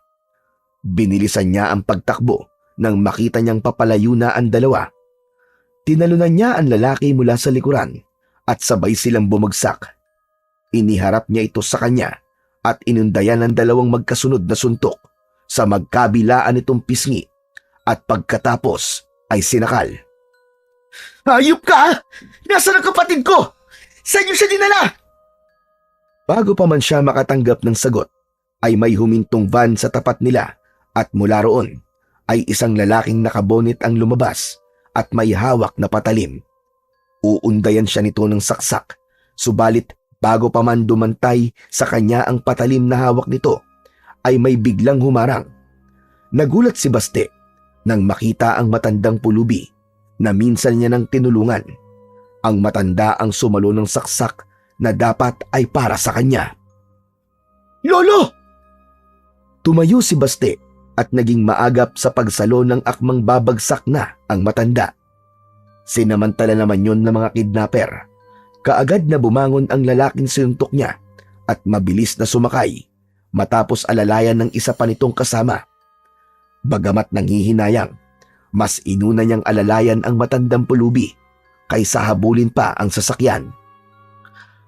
Binilisan niya ang pagtakbo nang makita niyang papalayo na ang dalawa. Tinalunan niya ang lalaki mula sa likuran at sabay silang bumagsak. Iniharap niya ito sa kanya at inundayan ng dalawang magkasunod na suntok sa magkabilaan nitong pisngi at pagkatapos ay sinakal. Hayop ka! Nasaan ang kapatid ko? Saan niyo siya dinala? Bago pa man siya makatanggap ng sagot, ay may humintong van sa tapat nila at mula roon ay isang lalaking nakabonit ang lumabas at may hawak na patalim. Uundayan siya nito ng saksak, subalit bago pa man dumantay sa kanya ang patalim na hawak nito, ay may biglang humarang. Nagulat si Baste nang makita ang matandang pulubi na minsan niya nang tinulungan. Ang matanda ang sumalo ng saksak na dapat ay para sa kanya. Lolo! Tumayo si Baste at naging maagap sa pagsalo ng akmang babagsak na ang matanda. Sinamantala naman yon ng mga kidnapper. Kaagad na bumangon ang lalaking sinuntok niya at mabilis na sumakay matapos alalayan ng isa pa nitong kasama. Bagamat nanghihinayang, mas inuna niyang alalayan ang matandang pulubi kaysa habulin pa ang sasakyan.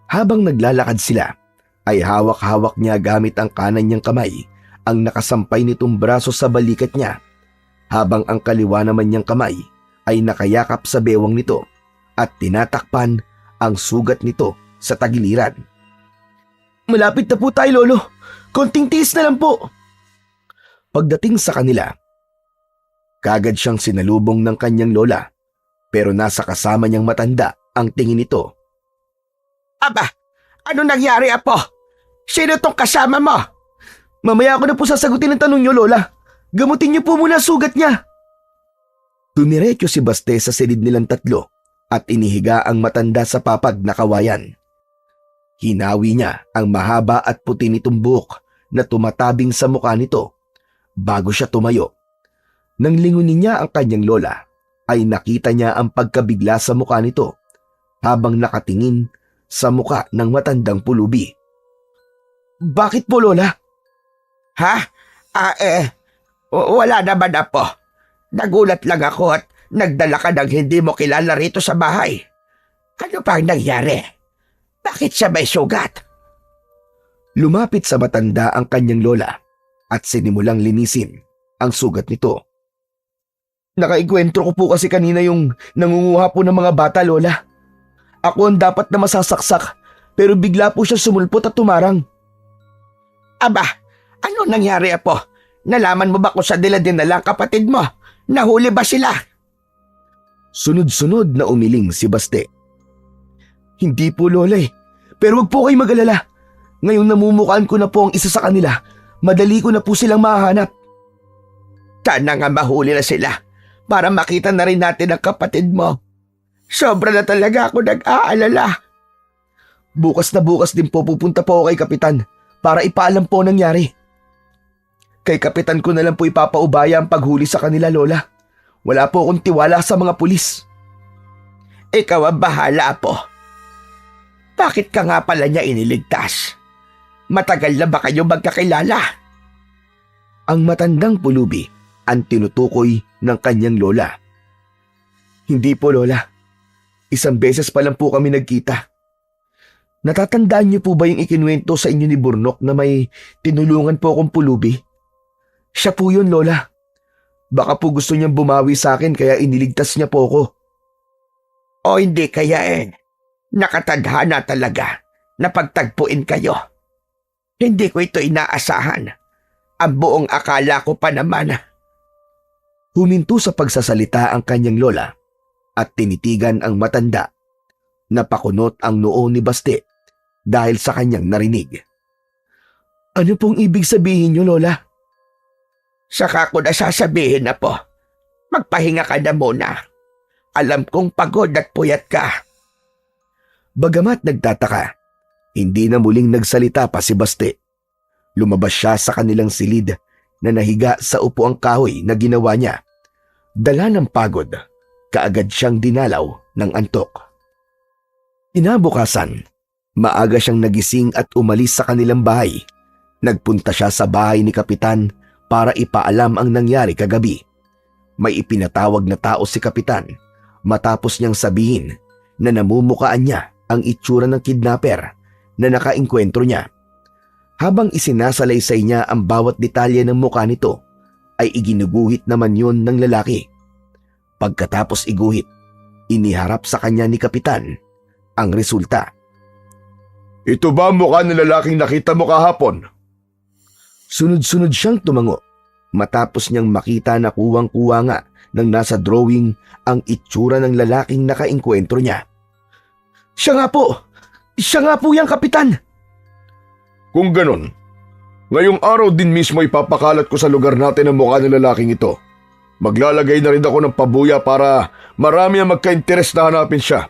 Habang naglalakad sila, ay hawak-hawak niya gamit ang kanan niyang kamay ang nakasampay nitong braso sa balikat niya, habang ang kaliwa naman niyang kamay ay nakayakap sa bewang nito at tinatakpan ang sugat nito sa tagiliran. Malapit na po tayo, Lolo. Konting tiis na lang po. Pagdating sa kanila, kagad siyang sinalubong ng kanyang lola, pero nasa kasama niyang matanda ang tingin nito. Aba, ano nangyari, Apo? Sino tong kasama mo? Mamaya ako na po sasagutin ang tanong niyo, Lola. Gamutin niyo po muna ang sugat niya. Tumiretso si Baste sa silid nilang tatlo at inihiga ang matanda sa papag na kawayan. Hinawi niya ang mahaba at puti nitong buhok na tumatabing sa mukha nito bago siya tumayo. Nang lingunin niya ang kanyang lola, ay nakita niya ang pagkabigla sa mukha nito habang nakatingin sa mukha ng matandang pulubi. Bakit po, Lola? Ha? Wala naman, Apo. Nagulat lang ako at nagdala ka ng hindi mo kilala rito sa bahay. Ano pa ang nangyari? Bakit siya may sugat? Lumapit sa matanda ang kanyang lola at sinimulang linisin ang sugat nito. Nakaikwentro ko po kasi kanina yung nangunguha po ng mga bata, Lola. Ako ang dapat na masasaksak, pero bigla po siya sumulpot at tumarang. Aba, ano nangyari, Apo? Nalaman mo ba kung sa dinala ang kapatid mo? Nahuli ba sila? Sunod-sunod na umiling si Baste. Hindi po, Lola eh. Pero wag po kayo mag-alala. Ngayong namumukaan ko na po ang isa sa kanila, madali ko na po silang mahahanap. Sana nga mahuli na sila para makita na rin natin ang kapatid mo. Sobra na talaga ako nag-aalala. Bukas na bukas din po pupunta po ako kay Kapitan para ipaalam po nangyari. Kay Kapitan ko na lang po ipapaubaya ang paghuli sa kanila, Lola. Wala po akong tiwala sa mga pulis. Ikaw ang bahala, Apo. Bakit ka nga pala niya iniligtas? Matagal na ba kayo magkakilala? Ang matandang pulubi ang tinutukoy ng kanyang lola. Hindi po, Lola. Isang beses pa lang po kami nagkita. Natatandaan niyo po ba yung ikinuwento sa inyo ni Burnok na may tinulungan po akong pulubi? Siya po yun, Lola. Baka po gusto niyang bumawi sa akin kaya iniligtas niya po ako. O hindi kaya nakatadhana talaga na pagtagpuin kayo. Hindi ko ito inaasahan. Ang buong akala ko pa naman. Huminto sa pagsasalita ang kanyang lola at tinitigan ang matanda. Napakunot ang noo ni Baste dahil sa kanyang narinig. Ano pong ibig sabihin niyo, Lola? Saka ko na sasabihin na po. Magpahinga ka na muna. Alam kong pagod at puyat ka. Bagamat nagtataka, hindi na muling nagsalita pa si Baste. Lumabas siya sa kanilang silid na nahiga sa upuang kahoy na ginawa niya. Dala ng pagod, kaagad siyang dinalaw ng antok. Inabukasan, maaga siyang nagising at umalis sa kanilang bahay. Nagpunta siya sa bahay ni Kapitan para ipaalam ang nangyari kagabi. May ipinatawag na tao si Kapitan matapos niyang sabihin na namumukaan niya ang itsura ng kidnapper na nakaengkwentro niya. Habang isinasalaysay niya ang bawat detalye ng mukha nito, ay iginuguhit naman yun ng lalaki. Pagkatapos iguhit, iniharap sa kanya ni Kapitan ang resulta. Ito ba ang mukha ng lalaking nakita mo kahapon? Sunod-sunod siyang tumango matapos niyang makita na kuwang-kuwa nga ng nasa drawing ang itsura ng lalaking nakaengkwentro niya. Siya nga po! Siya nga po yang Kapitan! Kung ganon, ngayong araw din mismo ipapakalat ko sa lugar natin ang mukha ng lalaking ito. Maglalagay na rin ako ng pabuya para marami ang magka-interes na hanapin siya.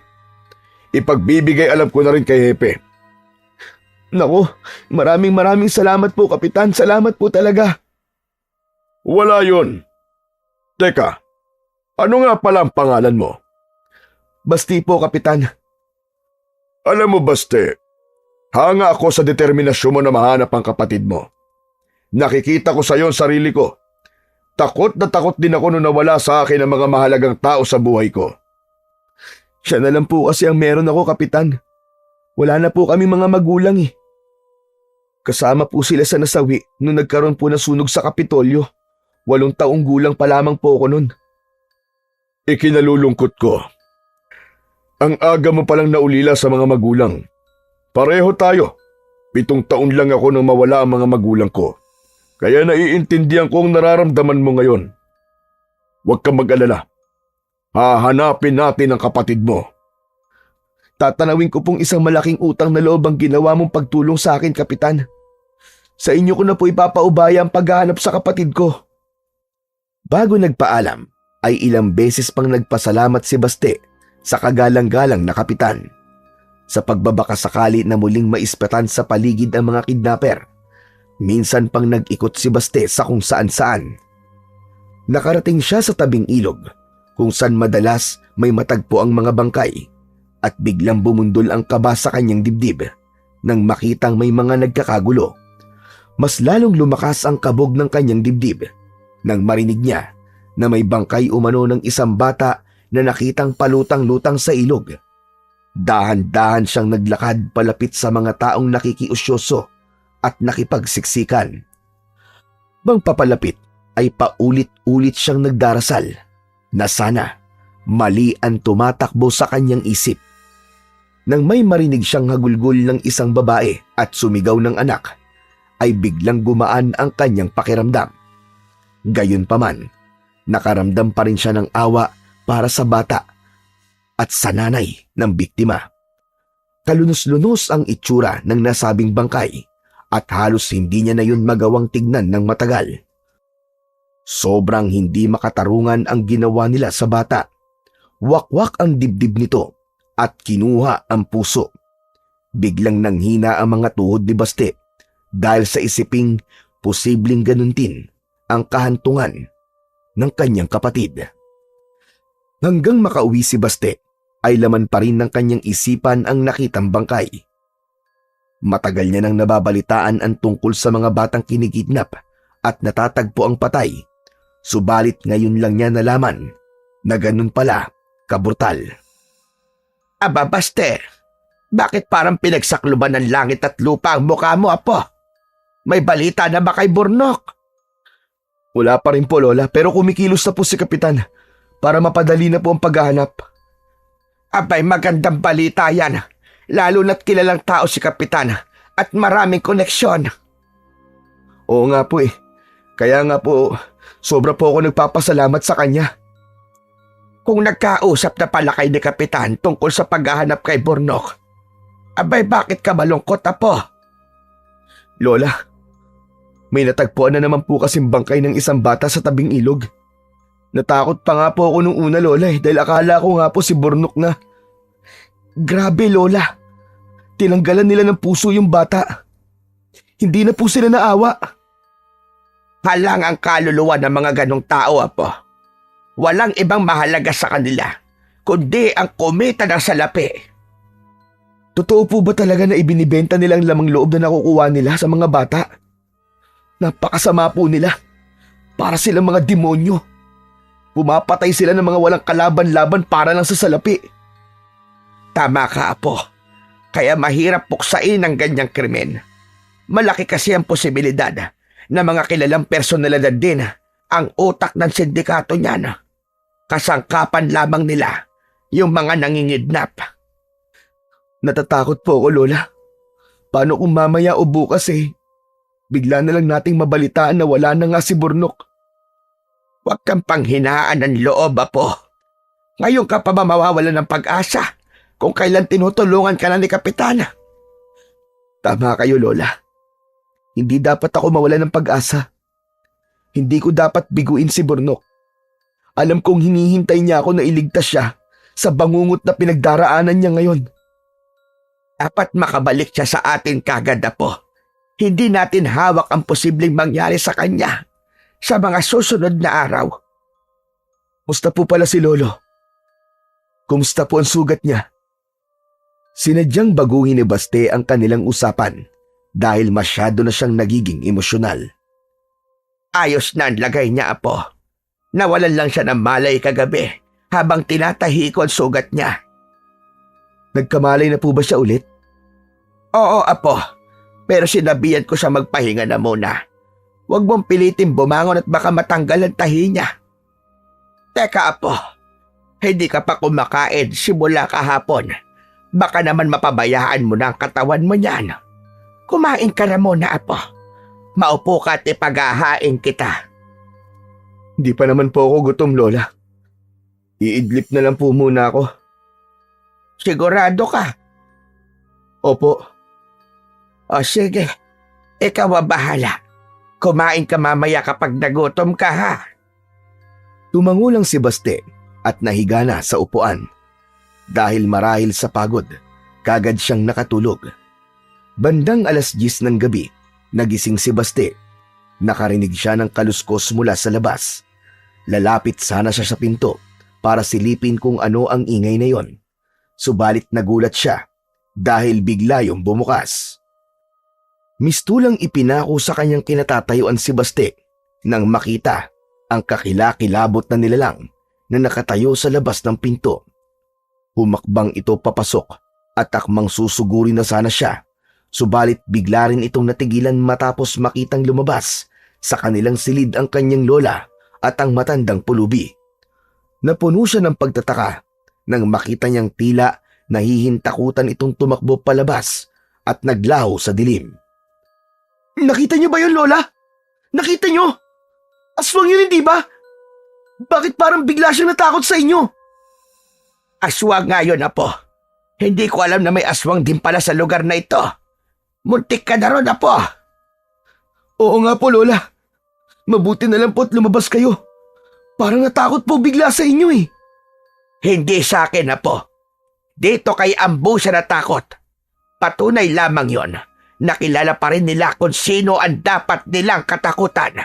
Ipagbibigay alam ko na rin kay Hepe. Naku, maraming salamat po, Kapitan. Salamat po talaga. Wala yun. Teka, ano nga pala ang pangalan mo? Basti po, Kapitan. Alam mo, Baste, hanga ako sa determinasyon mo na mahanap ang kapatid mo. Nakikita ko sa iyo ang sarili ko. Takot na takot din ako nung nawala sa akin ang mga mahalagang tao sa buhay ko. Siya na lang po kasi ang meron ako, Kapitan. Wala na po kami mga magulang eh. Kasama po sila sa nasawi nung nagkaroon po ng sunog sa Kapitolyo. 8 taong gulang pa lamang po ako nun. Ikinalulungkot ko. Ang aga mo palang naulila sa mga magulang. Pareho tayo. 7 taon lang ako nang mawala ang mga magulang ko. Kaya naiintindihan ko ang nararamdaman mo ngayon. Huwag kang mag-alala. Hahanapin natin ang kapatid mo. Tatanawin ko pong isang malaking utang na loob ang ginawa mong pagtulong sa akin, Kapitan. Sa inyo ko na po ipapaubaya ang paghahanap sa kapatid ko. Bago nagpaalam, ay ilang beses pang nagpasalamat si Baste sa kagalang-galang na kapitan. Sa pagbabakasakali na muling maispatan sa paligid ang mga kidnapper, minsan pang nag-ikot si Baste sa kung saan-saan. Nakarating siya sa tabing ilog kung saan madalas may matagpo ang mga bangkay at biglang bumundol ang kaba sa kanyang dibdib nang makitang may mga nagkakagulo. Mas lalong lumakas ang kabog ng kanyang dibdib nang marinig niya na may bangkay umano ng isang bata na nakitang palutang-lutang sa ilog. Dahan-dahan siyang naglakad palapit sa mga taong nakikiusyoso at nakipagsiksikan. Bang papalapit ay paulit-ulit siyang nagdarasal na sana mali ang tumatakbo sa kanyang isip. Nang may marinig siyang hagulgol ng isang babae at sumigaw ng anak, ay biglang gumaan ang kanyang pakiramdam. Gayunpaman, nakaramdam pa rin siya ng awa para sa bata at sa nanay ng biktima. Kalunos-lunos ang itsura ng nasabing bangkay at halos hindi niya na yun magawang tignan ng matagal. Sobrang hindi makatarungan ang ginawa nila sa bata. Wakwak ang dibdib nito at kinuha ang puso. Biglang nanghina ang mga tuhod ni Baste dahil sa isiping posibleng ganun din ang kahantungan ng kanyang kapatid. Hanggang makauwi si Baste ay laman pa rin ng kanyang isipan ang nakitang bangkay. Matagal niya nang nababalitaan ang tungkol sa mga batang kinikidnap at natatagpo ang patay, subalit ngayon lang niya nalaman na ganun pala kabrutal. Aba, Baste, bakit parang pinagsakluban ng langit at lupa ang mukha mo, apo? May balita na ba kay Burnok? Wala pa rin po, Lola, pero kumikilos na po si Kapitan para mapadali na po ang paghahanap. Abay, magandang balita yan. Lalo na't kilalang tao si Kapitan at maraming koneksyon. Oo nga po eh. Kaya nga po, sobra po ako nagpapasalamat sa kanya. Kung nagkausap na pala kay ni Kapitan tungkol sa paghahanap kay Burnok, abay bakit ka malungkot, Apo? Lola, may natagpuan na naman po kasing bangkay ng isang bata sa tabing ilog. Natakot pa nga po ako nung una, Lola dahil akala ko nga po si Burnok na. Grabe, Lola. Tinanggalan nila ng puso yung bata. Hindi na po sila naawa. Halang ang kaluluwa ng mga ganong tao, Apo. Walang ibang mahalaga sa kanila, kundi ang kumita ng salapi. Totoo po ba talaga na ibinibenta nila ang lamang loob na nakukuha nila sa mga bata? Napakasama po nila. Para silang mga demonyo. Pumapatay sila ng mga walang kalaban-laban para lang sa salapi. Tama ka, Apo. Kaya mahirap puksain ang ganyang krimen. Malaki kasi ang posibilidad na mga kilalang personalidad din ang utak ng sindikato niyan. Kasangkapan lamang nila yung mga nangingidnap. Natatakot po ako, Lola. Paano kung mamaya o bukas bigla na lang nating mabalitaan na wala na nga si Burnok? Huwag kang panghinaan ng loob, Apo. Ngayon ka pa ba mawawalan ng pag-asa kung kailan tinutulungan ka na ni Kapitana? Tama kayo, Lola. Hindi dapat ako mawalan ng pag-asa. Hindi ko dapat biguin si Burnok. Alam kong hinihintay niya ako na iligtas siya sa bangungot na pinagdaraanan niya ngayon. Dapat makabalik siya sa atin kagad, Apo. Hindi natin hawak ang posibleng mangyari sa kanya sa mga susunod na araw. Musta po pala si Lolo? Kumusta po ang sugat niya? Sinadyang baguhin ni Baste ang kanilang usapan dahil masyado na siyang nagiging emosyonal. Ayos na ang lagay niya, Apo. Nawalan lang siya ng malay kagabi habang tinatahi ko ang sugat niya. Nagkamalay na po ba siya ulit? Oo, Apo. Pero sinabihan ko siya magpahinga na muna. Huwag mong pilitin bumangon at baka matanggal ang tahi niya. Teka, Apo. Hindi ka pa kumakain simula kahapon. Baka naman mapabayaan mo na ang katawan mo niyan. Kumain ka na muna, Apo. Maupo ka at ipaghahain kita. Hindi pa naman po ako gutom, Lola. Iidlip na lang po muna ako. Sigurado ka? Opo. O sige, ikaw ang bahala. Kumain ka mamaya kapag nagutom ka, ha? Tumango lang si Baste at nahiga na sa upuan. Dahil marahil sa pagod, kagad siyang nakatulog. Bandang 10:00 ng gabi, nagising si Baste. Nakarinig siya ng kaluskos mula sa labas. Lalapit sana siya sa pinto para silipin kung ano ang ingay na yon. Subalit nagulat siya dahil bigla yung bumukas. Mistulang ipinako sa kanyang kinatatayuan si Baste nang makita ang kakilakilabot na nilalang na nakatayo sa labas ng pinto. Humakbang ito papasok at akmang susuguri na sana siya, subalit bigla rin itong natigilan matapos makitang lumabas sa kanilang silid ang kanyang lola at ang matandang pulubi. Napuno siya ng pagtataka nang makita niyang tila nahihintakutan itong tumakbo palabas at naglaho sa dilim. Nakita niyo ba yun, Lola? Nakita niyo? Aswang yun, hindi ba? Bakit parang bigla siyang natakot sa inyo? Aswang nga yun, Apo. Hindi ko alam na may aswang din pala sa lugar na ito. Muntik ka na ron, Apo. Oo nga po, Lola. Mabuti na lang po at lumabas kayo. Parang natakot po bigla sa inyo eh. Hindi sa akin, Apo. Dito kay Ambu siya natakot. Patunay lamang yon. Nakilala pa rin nila kung sino ang dapat nilang katakutan.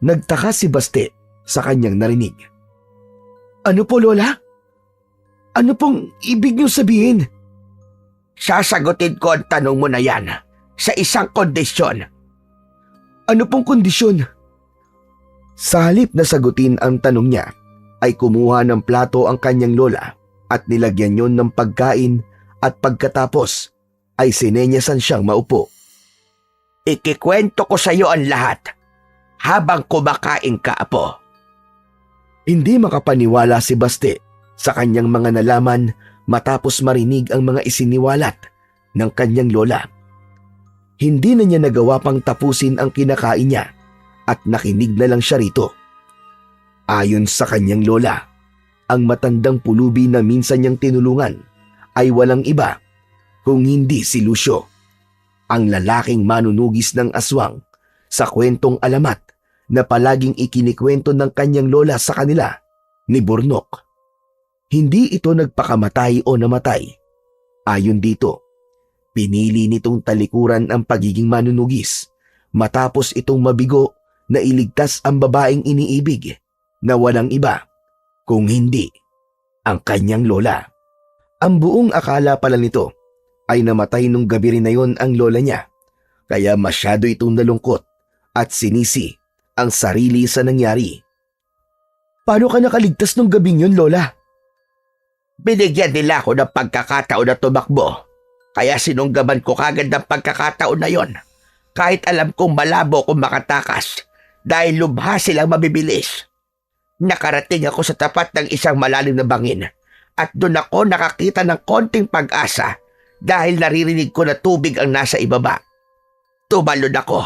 Nagtaka si Baste sa kanyang narinig. Ano po, Lola? Ano pong ibig niyo sabihin? Sasagutin ko ang tanong mo na yan sa isang kondisyon. Ano pong kondisyon? Sa halip na sagutin ang tanong niya, ay kumuha ng plato ang kanyang lola at nilagyan yon ng pagkain at pagkatapos ay sinenyasan siyang maupo. Ikikwento ko sa iyo ang lahat habang kumakain ka, Apo. Hindi makapaniwala si Baste sa kanyang mga nalaman matapos marinig ang mga isiniwalat ng kanyang lola. Hindi na niya nagawa pang tapusin ang kinakain niya at nakinig na lang siya rito. Ayon sa kanyang lola, ang matandang pulubi na minsan niyang tinulungan ay walang iba kung hindi si Lucio, ang lalaking manunugis ng aswang sa kwentong alamat na palaging ikinikwento ng kanyang lola sa kanila ni Burnok. Hindi ito nagpakamatay o namatay. Ayon dito, pinili nitong talikuran ang pagiging manunugis matapos itong mabigo na iligtas ang babaeng iniibig na walang iba kung hindi ang kanyang lola. Ang buong akala pala nito ay namatay nung gabi rin na yon ang lola niya, kaya masyado itong nalungkot at sinisi ang sarili sa nangyari. Paano ka nakaligtas nung gabing yun, lola? Binigyan nila ako ng pagkakataon na tumakbo. Kaya sinunggaban ko kagad ng pagkakataon na yon. Kahit alam kong malabo kung makatakas dahil lubha silang mabibilis. Nakarating ako sa tapat ng isang malalim na bangin at doon ako nakakita ng konting pag-asa dahil naririnig ko na tubig ang nasa ibaba. Tumalon ako,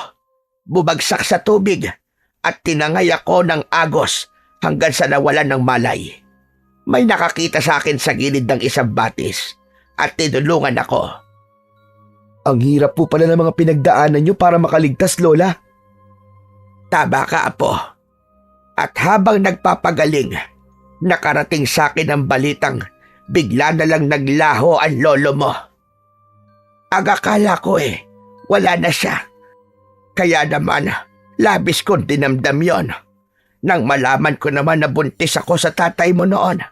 bumagsak sa tubig at tinangay ako ng agos hanggang sa nawalan ng malay. May nakakita sa akin sa gilid ng isang batis at tinulungan ako. Ang hirap po pala ng mga pinagdaanan nyo para makaligtas, lola. Tama ka, apo. At habang nagpapagaling, nakarating sa akin ang balitang bigla na lang naglaho ang lolo mo. Agakala ko wala na siya. Kaya naman, labis kong dinamdam yon. Nang malaman ko naman na buntis ako sa tatay mo noon,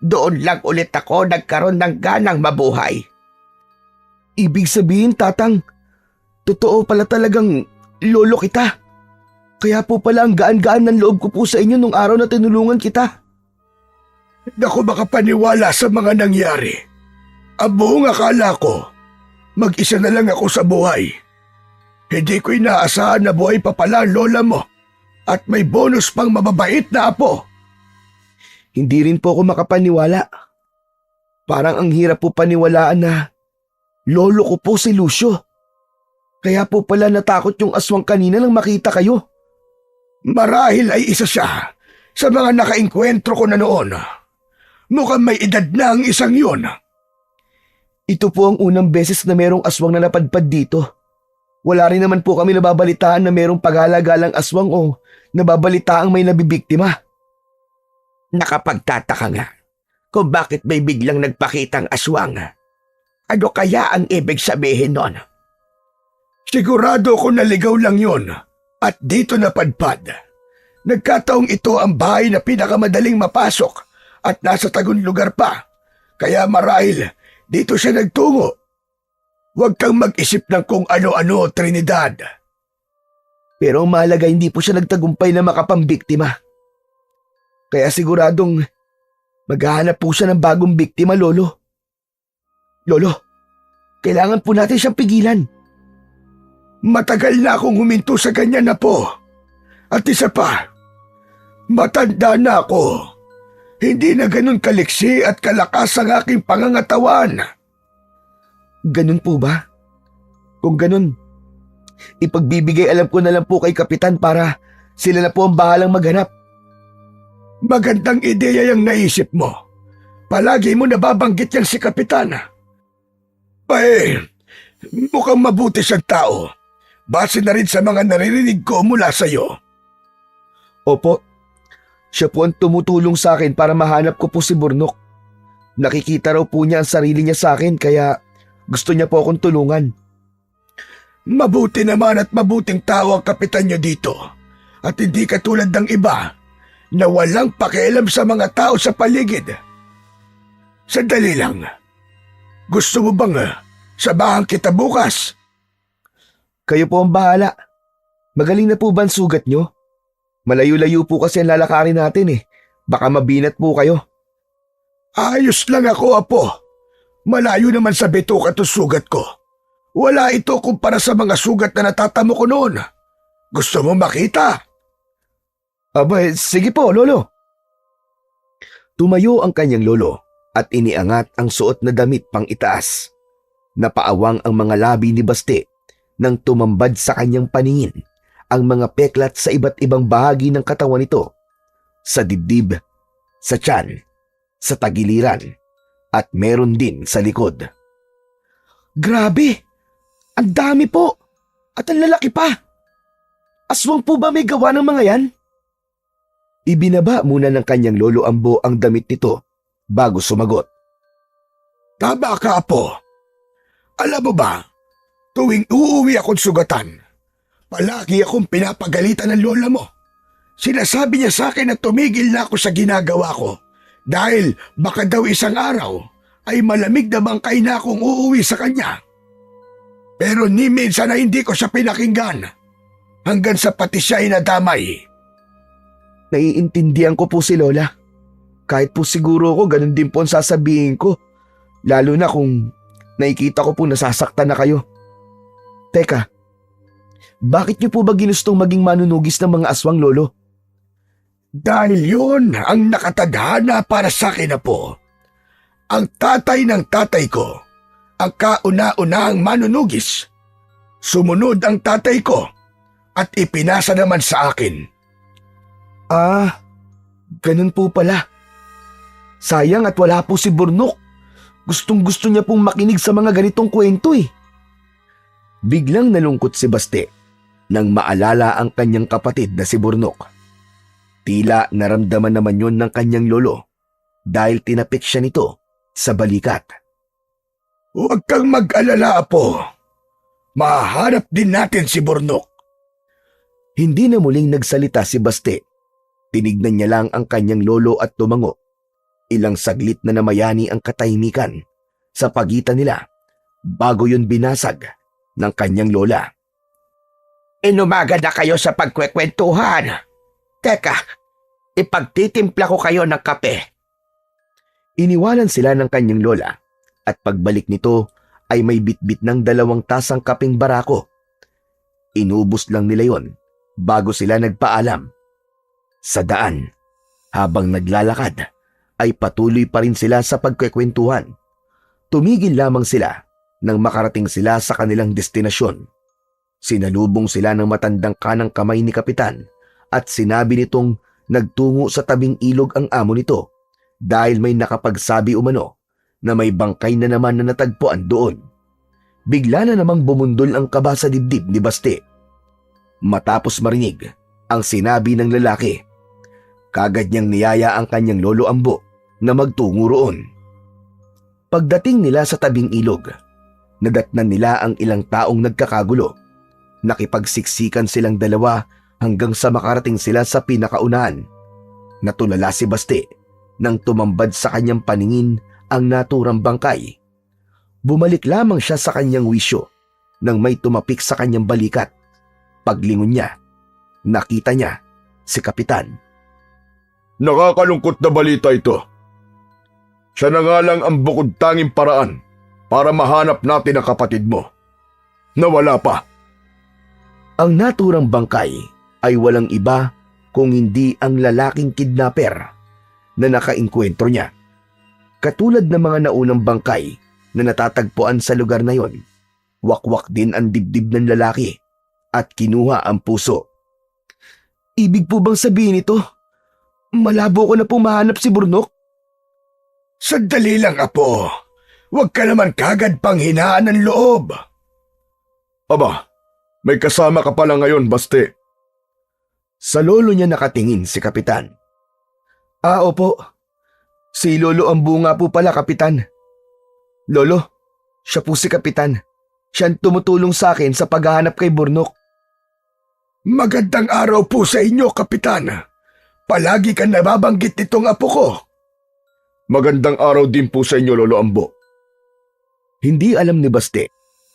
doon lang ulit ako nagkaroon ng ganang mabuhay. Ibig sabihin, tatang, totoo pala talagang lolo kita. Kaya po pala ang gaan-gaan ng loob ko po sa inyo nung araw na tinulungan kita. Naku, makapaniwala sa mga nangyari. Ang buong akala ko, mag-isa na lang ako sa buhay. Hindi ko inaasahan na buhay pa pala ang lola mo at may bonus pang mababait na apo. Hindi rin po ako makapaniwala. Parang ang hirap po paniwalaan na lolo ko po si Lucio. Kaya po pala natakot yung aswang kanina nang makita kayo. Marahil ay isa siya sa mga nakainkwentro ko na noon. Mukhang may edad na ang isang yun. Ito po ang unang beses na merong aswang na napadpad dito. Wala rin naman po kami nababalitaan na merong paghalagalang aswang o nababalitaang may nabibiktima. Nakapagtataka nga kung bakit may biglang nagpakitang aswang. Ano kaya ang ibig sabihin nun? Sigurado ko naligaw lang yun at dito napadpad. Nagkataong ito ang bahay na pinakamadaling mapasok at nasa tagong lugar pa. Kaya marahil dito siya nagtungo. Huwag kang mag-isip ng kung ano-ano, Trinidad. Pero ang mahalaga hindi po siya nagtagumpay na makapambiktima. Kaya siguradong maghahanap po siya ng bagong biktima, Lolo. Lolo, kailangan po natin siyang pigilan. Matagal na akong huminto sa ganyan na po. At isa pa, matanda na ako. Hindi na ganun kaliksi at kalakas ang aking pangangatawan. Ganun po ba? Kung ganun, ipagbibigay alam ko na lang po kay Kapitan para sila na po ang bahalang maghanap. Magandang ideya yung naisip mo. Palagi mo nababanggit yan si Kapitan. Mukhang mabuti siyang tao. Base na rin sa mga naririnig ko mula sa'yo. Opo, siya po ang tumutulong sa akin para mahanap ko po si Burnok. Nakikita raw po niya ang sarili niya sa akin kaya gusto niya po akong tulungan. Mabuti naman at mabuting tao ang kapitan niyo dito. At hindi katulad ng iba na walang pakialam sa mga tao sa paligid. Sandali lang. Gusto mo bang sabahan kita bukas? Kayo po ang bahala. Magaling na po ba ang sugat niyo? Malayo-layo po kasi ang lalakarin natin Baka mabinat po kayo. Ayos lang ako, apo. Malayo naman sa bituka to sugat ko. Wala ito kumpara sa mga sugat na natatamo ko noon. Gusto mo makita? Aba, sige po, Lolo. Tumayo ang kanyang lolo at iniangat ang suot na damit pang itaas. Napaawang ang mga labi ni Baste nang tumambad sa kanyang paningin ang mga peklat sa iba't ibang bahagi ng katawan nito. Sa dibdib, sa tiyan, sa tagiliran, at meron din sa likod. Grabe! Ang dami po! At ang lalaki pa! Aswang po ba may gawa ng mga yan? Ibinaba muna ng kanyang lolo Ambo ang damit nito bago sumagot. Tama ka, Apo. Alam mo ba, tuwing uuwi akong sugatan, palagi akong pinapagalitan ng lola mo. Sinasabi niya sa akin na tumigil na ako sa ginagawa ko dahil baka daw isang araw ay malamig na bangkay na akong uuwi sa kanya. Pero ni minsan na hindi ko siya pinakinggan hanggang sa pati siya ay nadamay. Naiintindihan ko po si Lola. Kahit po siguro ko ganun din po ang sasabihin ko. Lalo na kung nakikita ko po nasasaktan na kayo. Teka, bakit niyo po ba ginustong maging manunugis ng mga aswang, Lolo? Dahil yun ang nakatadhana para sa akin na po. Ang tatay ng tatay ko, ang kauna-unahang manunugis. Sumunod ang tatay ko at ipinasa naman sa akin. Ah, ganun po pala. Sayang at wala po si Burnok. Gustong-gusto niya pong makinig sa mga ganitong kwento eh. Biglang nalungkot si Baste nang maalala ang kanyang kapatid na si Burnok. Tila naramdaman naman yon ng kanyang lolo dahil tinapik siya nito sa balikat. Huwag kang mag-alala, Apo. Mahanap din natin si Burnok. Hindi na muling nagsalita si Baste. Tinignan niya lang ang kanyang lolo at tumango. Ilang saglit na namayani ang katahimikan sa pagitan nila bago yun binasag ng kanyang lola. Inumaga na kayo sa pagkwekwentuhan. Teka, ipagtitimpla ko kayo ng kape. Iniwanan sila ng kanyang lola at pagbalik nito ay may bitbit ng 2 tasang kapeng barako. Inubos lang nila yon bago sila nagpaalam. Sa daan, habang naglalakad, ay patuloy pa rin sila sa pagkwekwentuhan. Tumigil lamang sila nang makarating sila sa kanilang destinasyon. Sinalubong sila ng matandang kanang kamay ni Kapitan at sinabi nitong nagtungo sa tabing ilog ang amo nito dahil may nakapagsabi umano na may bangkay na naman na natagpuan doon. Bigla na namang bumundol ang kaba sa dibdib ni Baste. Matapos marinig ang sinabi ng lalaki, kagad niyang niyaya ang kanyang lolo Ambo na magtungo roon. Pagdating nila sa tabing ilog, nadatnan nila ang ilang taong nagkakagulo. Nakipagsiksikan silang dalawa hanggang sa makarating sila sa pinakaunahan. Natulala si Baste nang tumambad sa kanyang paningin ang naturang bangkay. Bumalik lamang siya sa kanyang wisyo nang may tumapik sa kanyang balikat. Paglingon niya, nakita niya si Kapitan. Nakakalungkot na balita ito. Siya na nga lang ang bukod tanging paraan para mahanap natin ang kapatid mo. Nawala pa. Ang naturang bangkay ay walang iba kung hindi ang lalaking kidnapper na nakainkwentro niya. Katulad ng mga naunang bangkay na natatagpuan sa lugar na yon, wakwak din ang dibdib ng lalaki at kinuha ang puso. Ibig po bang sabihin ito? Malabo ko na pong mahanap si Burnok? Sandali lang, Apo. Huwag ka naman kagad panghinaan ng loob. Aba, may kasama ka pala ngayon, Baste. Sa lolo niya nakatingin si Kapitan. Ah, opo. Si Lolo Ambo nga po pala, Kapitan. Lolo, siya po si Kapitan. Siya ang tumutulong sa akin sa paghahanap kay Burnok. Magandang araw po sa inyo, Kapitan. Palagi kang nababanggit nitong apo ko. Magandang araw din po sa inyo, Lolo Ambo. Hindi alam ni Baste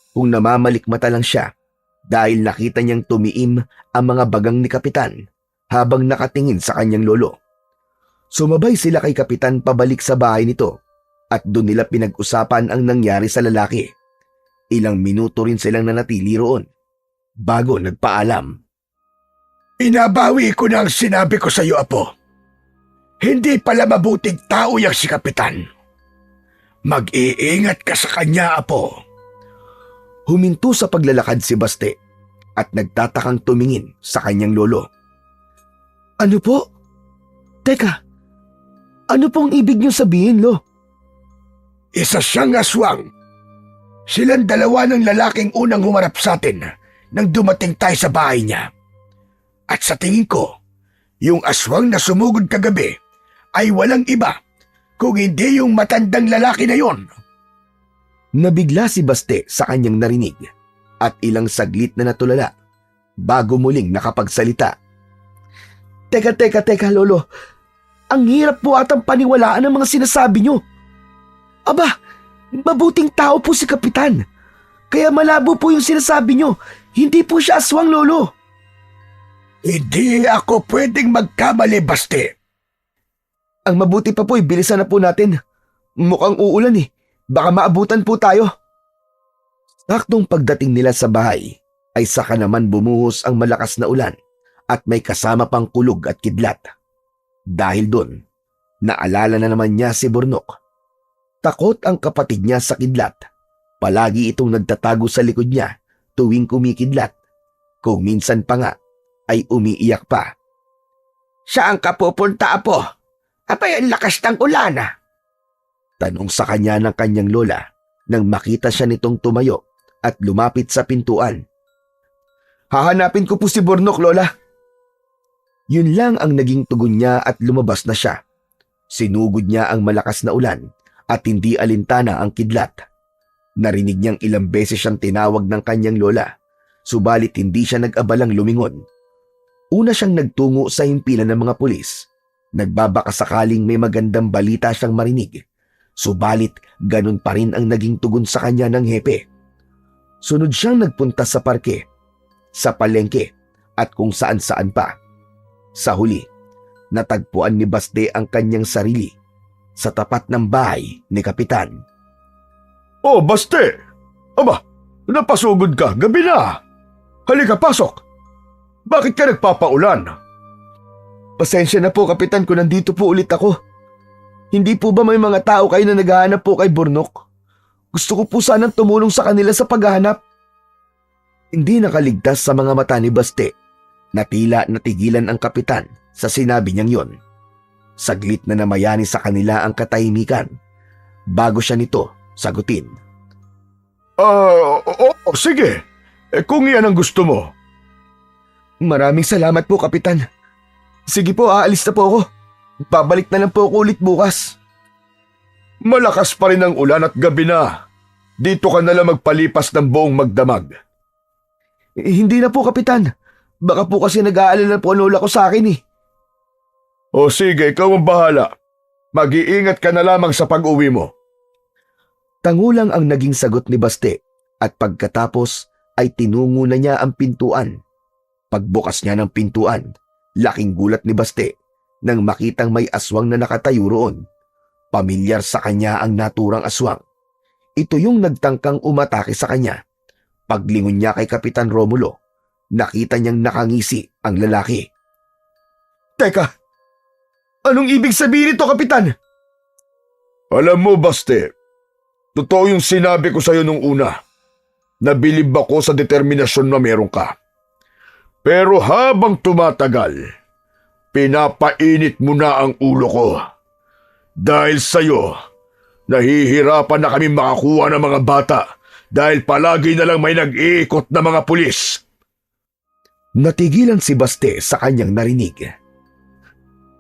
kung namamalikmata lang siya dahil nakita niyang tumiim ang mga bagang ni Kapitan habang nakatingin sa kanyang lolo. Sumabay sila kay Kapitan pabalik sa bahay nito at doon nila pinag-usapan ang nangyari sa lalaki. Ilang minuto rin silang nanatili roon bago nagpaalam. Inabawi ko na ang sinabi ko sa iyo, Apo. Hindi pala mabuting tao yang si Kapitan. Mag-iingat ka sa kanya, Apo. Huminto sa paglalakad si Baste at nagtatakang tumingin sa kanyang lolo. Ano po? Teka, ano pong ibig niyo sabihin, Lo? Isa siyang aswang. Silang dalawa ng lalaking unang humarap sa atin nang dumating tayo sa bahay niya. At sa tingin ko, yung aswang na sumugod kagabi ay walang iba kung hindi yung matandang lalaki na yon. Nabigla si Baste sa kanyang narinig at ilang saglit na natulala bago muling nakapagsalita. Teka, Lolo. Ang hirap po atang paniwalaan ang mga sinasabi niyo. Aba, mabuting tao po si Kapitan. Kaya malabo po yung sinasabi niyo. Hindi po siya aswang, Lolo. Hindi ako pwedeng magkamali, Baste. Ang mabuti pa po, bilisan na po natin. Mukhang uulan eh. Baka maabutan po tayo. Saktong pagdating nila sa bahay, ay saka naman bumuhos ang malakas na ulan at may kasama pang kulog at kidlat. Dahil doon, naalala na naman niya si Burnok. Takot ang kapatid niya sa kidlat. Palagi itong nagtatago sa likod niya tuwing kumikidlat. Kung minsan pa nga, ay umiiyak pa. Saan ka pupunta, Apo? Abay, ang lakas ng ulan ah. Tanong sa kanya ng kanyang lola nang makita siya nitong tumayo at lumapit sa pintuan. Hahanapin ko po si Burnok, Lola. Yun lang ang naging tugon niya at lumabas na siya. Sinugod niya ang malakas na ulan at hindi alintana ang kidlat. Narinig niyang ilang beses siyang tinawag ng kanyang lola, subalit hindi siya nag-abalang lumingon. Una siyang nagtungo sa himpilan ng mga pulis. Nagbabaka sakaling may magandang balita siyang marinig. Subalit ganun pa rin ang naging tugon sa kanya ng hepe. Sunod siyang nagpunta sa parke, sa palengke at kung saan-saan pa. Sa huli, natagpuan ni Baste ang kanyang sarili sa tapat ng bahay ni Kapitan. Oh, Baste! Aba, napasugod ka, gabi na. Halika, pasok. Bakit ka nagpapaulan? Pasensya na po, Kapitan, kung nandito po ulit ako. Hindi po ba may mga tao kayo na naghahanap po kay Burnok? Gusto ko po sanang tumulong sa kanila sa paghahanap. Hindi nakaligtas sa mga mata ni Baste na tila natigilan ang Kapitan sa sinabi niyang yon. Saglit na namayani sa kanila ang katahimikan bago siya nito sagutin. Sige. Kung iyan ang gusto mo. Maraming salamat po, Kapitan. Sige po, aalis na po ako. Babalik na lang po ako ulit bukas. Malakas pa rin ang ulan at gabi na. Dito ka na lang magpalipas ng buong magdamag. Hindi na po, Kapitan. Baka po kasi nag-aalala po ang lola ko sa akin eh. O sige, ikaw ang bahala. Mag-iingat ka na lamang sa pag-uwi mo. Tangulang ang naging sagot ni Baste at pagkatapos ay tinungo na niya ang pintuan. Pagbukas niya ng pintuan, laking gulat ni Baste nang makitang may aswang na nakatayo roon. Pamilyar sa kanya ang naturang aswang. Ito yung nagtangkang umatake sa kanya. Paglingon niya kay Kapitan Romulo, nakita niyang nakangisi ang lalaki. Teka, anong ibig sabihin nito, Kapitan? Alam mo, Baste, totoo yung sinabi ko sa'yo nung una. Nabilib ako sa determinasyon na meron ka. Pero habang tumatagal, pinapainit mo na ang ulo ko. Dahil sa'yo, nahihirapan na kami makakuha ng mga bata dahil palagi na lang may nag-iikot na mga pulis. Natigilan si Baste sa kanyang narinig.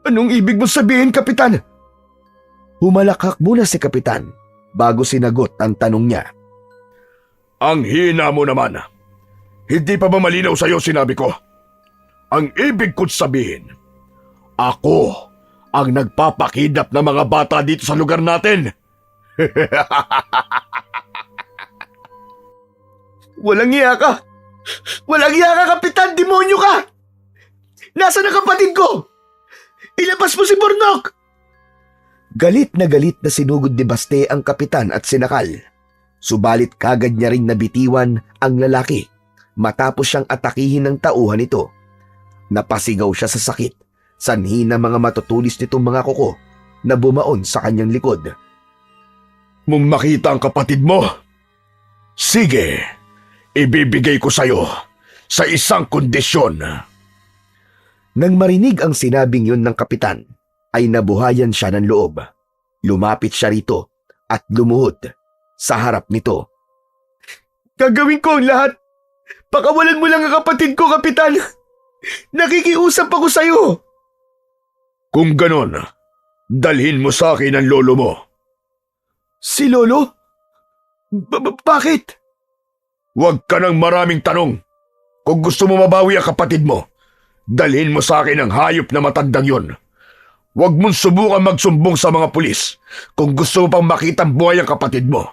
Anong ibig mo sabihin, Kapitan? Humalakak muna si Kapitan bago sinagot ang tanong niya. Ang hina mo naman. Hindi pa ba malinaw sa'yo sinabi ko? Ang ibig ko't sabihin, ako ang nagpapakidnap ng mga bata dito sa lugar natin. Walang iya ka! Walang iya ka, Kapitan! Demonyo ka! Nasaan ang kapatid ko? Ilabas mo si Burnok! Galit na sinugod ni Baste ang Kapitan at sinakal. Subalit kagad niya ring nabitiwan ang lalaki matapos siyang atakihin ng tauhan nito. Napasigaw siya sa sakit sanhi ng mga matutulis nitong mga kuko na bumaon sa kanyang likod. Mong makita ang kapatid mo? Sige, ibibigay ko sa'yo sa isang kondisyon. Nang marinig ang sinabing yun ng kapitan, ay nabuhayan siya ng loob. Lumapit siya rito at lumuhod sa harap nito. Gagawin ko ang lahat. Pakawalan mo lang ang kapatid ko, kapitan. Nakikiusap ako sa'yo. Kung ganon, dalhin mo sa akin ang lolo mo. Si Lolo? Bakit? Huwag ka ng maraming tanong. Kung gusto mo mabawi ang kapatid mo, dalhin mo sa akin ang hayop na matandang yon. Huwag mong subukan magsumbong sa mga pulis kung gusto mo pang makita ang buhay ang kapatid mo.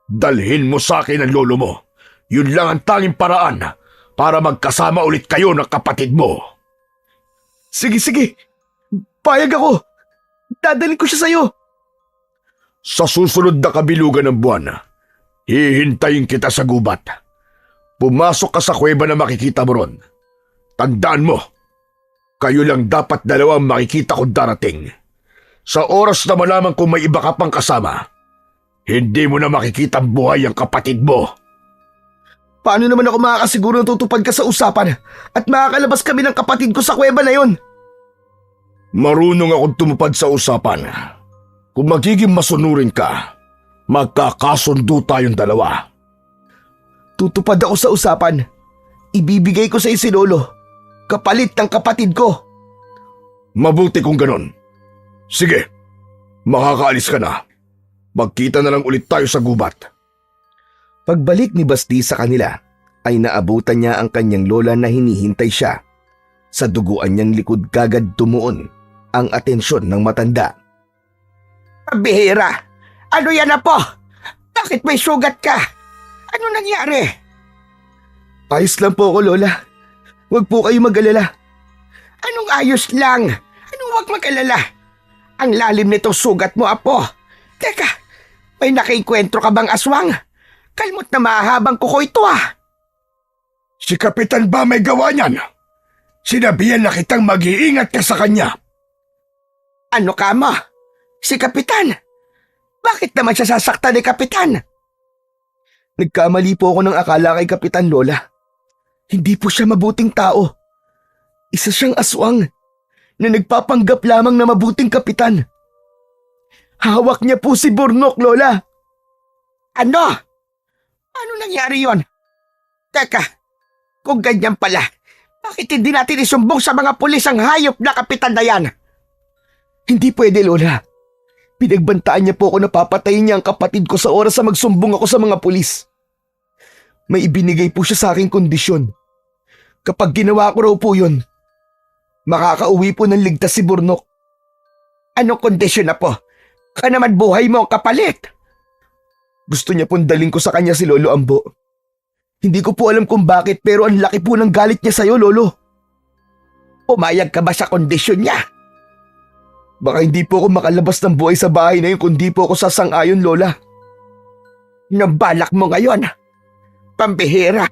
Dalhin mo sa akin ang lolo mo. Yun lang ang tanging paraan para magkasama ulit kayo ng kapatid mo. Sige. Payag ako. Dadalhin ko siya sa'yo. Sa susunod na kabilugan ng buwan, hihintayin kita sa gubat. Pumasok ka sa kuweba na makikita mo ron. Tandaan mo, kayo lang dapat dalawa ang makikita kung darating. Sa oras na malaman kung may iba ka pang kasama, hindi mo na makikita ang buhay ang kapatid mo. Paano naman ako makakasiguro na tutupad ka sa usapan at makakalabas kami ng kapatid ko sa kuweba na yon? Marunong akong tumupad sa usapan. Kung magiging masunurin ka, magkakasundo tayong dalawa. Tutupad ako sa usapan. Ibibigay ko sa si Lolo. Kapalit ng kapatid ko. Mabuti kung ganon. Sige, makakaalis ka na. Magkita na lang ulit tayo sa gubat. Pagbalik ni Basti sa kanila, ay naabutan niya ang kanyang lola na hinihintay siya. Sa duguan niyang likod kagad tumuon ang atensyon ng matanda. Pabihira! Ano yan na po? Bakit may sugat ka? Ano nangyari? Ayos lang po ako, Lola. Huwag po kayo mag-alala. Anong ayos lang? Anong huwag mag-alala? Ang lalim nitong sugat mo, Apo. Teka, may nakikwentro ka bang aswang? Kalmot na mahabang kuko ito Si Kapitan ba may gawa niyan? Sinabihan na kitang mag-iingat ka sa kanya. Ano ka mo? Si Kapitan? Bakit naman siya sasaktan ni Kapitan? Nagkamali po ako ng akala kay Kapitan, Lola. Hindi po siya mabuting tao. Isa siyang aswang na nagpapanggap lamang na mabuting kapitan. Hawak niya po si Burnok, Lola. Ano? Ano nangyari yon? Teka, kung ganyan pala, bakit hindi natin isumbong sa mga pulis ang hayop na kapitan na yan? Hindi pwede, Lola. Pinagbantaan niya po ako na papatayin niya ang kapatid ko sa oras na magsumbong ako sa mga pulis. May ibinigay po siya sa aking kondisyon. Kapag ginawa ko raw po yun, makakauwi po ng ligtas si Burnok. Anong kondisyon na po? Ka naman buhay mo ang kapalit. Gusto niya pong daling ko sa kanya si Lolo Ambo. Hindi ko po alam kung bakit pero ang laki po ng galit niya sa'yo, Lolo. Pumayag ka ba sa kondisyon niya? Baka hindi po ako makalabas ng buhay sa bahay na yun kundi po ako sasang-ayon, Lola. Nabalak mo ngayon. Pambihira.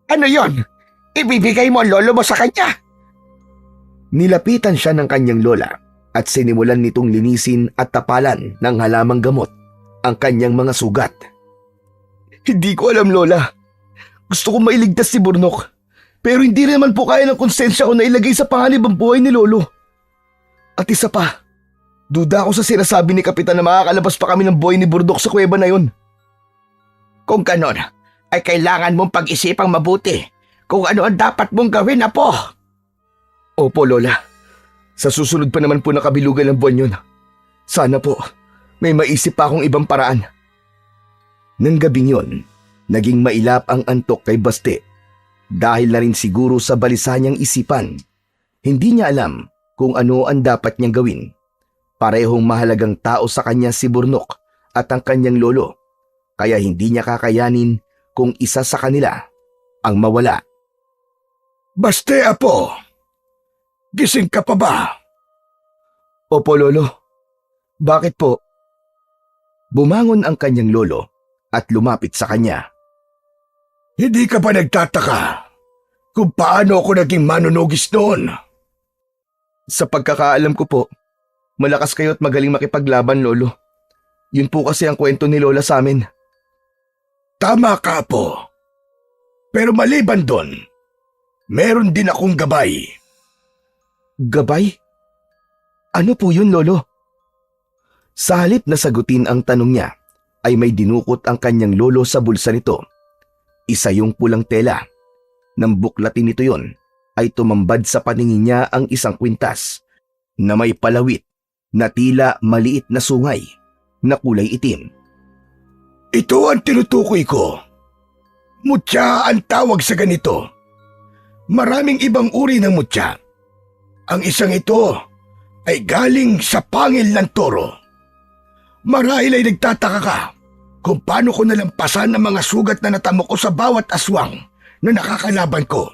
Ano yon? Ibibigay mo ang lolo mo sa kanya? Nilapitan siya ng kanyang lola at sinimulan nitong linisin at tapalan ng halamang gamot ang kanyang mga sugat. Hindi ko alam, Lola. Gusto kong mailigtas si Burnok. Pero hindi rin naman po kaya ng konsensya ko na ilagay sa panganib ang buhay ni Lolo. At isa pa, duda ako sa sinasabi ni Kapitan na makakalabas pa kami ng buhay ni Burnok sa kuweba na yun. Kung ganon, ay kailangan mong pag-isipang mabuti kung ano ang dapat mong gawin, Apo. Opo, Lola. Sa susunod pa naman po na kabilugan ng buwan yun. Sana po, may maisip pa akong ibang paraan. Nang gabing yon, naging mailap ang antok kay Basti. Dahil na rin siguro sa balisa niyang isipan, hindi niya alam kung ano ang dapat niyang gawin. Parehong mahalagang tao sa kanya si Burnok at ang kanyang lolo, kaya hindi niya kakayanin kung isa sa kanila ang mawala. Basti, Apo. Gising ka pa ba? Opo, Lolo. Bakit po? Bumangon ang kanyang lolo at lumapit sa kanya. Hindi ka ba nagtataka kung paano ako naging manunugis noon? Sa pagkakaalam ko po, malakas kayo at magaling makipaglaban, Lolo. Yun po kasi ang kwento ni Lola sa amin. Tama ka, Apo. Pero maliban doon, meron din akong gabay. Gabay? Ano po yun, Lolo? Sa halip na sagutin ang tanong niya, ay may dinukot ang kanyang lolo sa bulsa nito. Isa yung pulang tela. Nang buklatin nito yon, ay tumambad sa paningin niya ang isang kwintas na may palawit na tila maliit na sungay na kulay itim. Ito ang tinutukoy ko. Mutya ang tawag sa ganito. Maraming ibang uri ng mutya. Ang isang ito ay galing sa pangil ng toro. Marahil ay nagtataka ka kung paano ko nalampasan ang mga sugat na natamo ko sa bawat aswang na nakakalaban ko.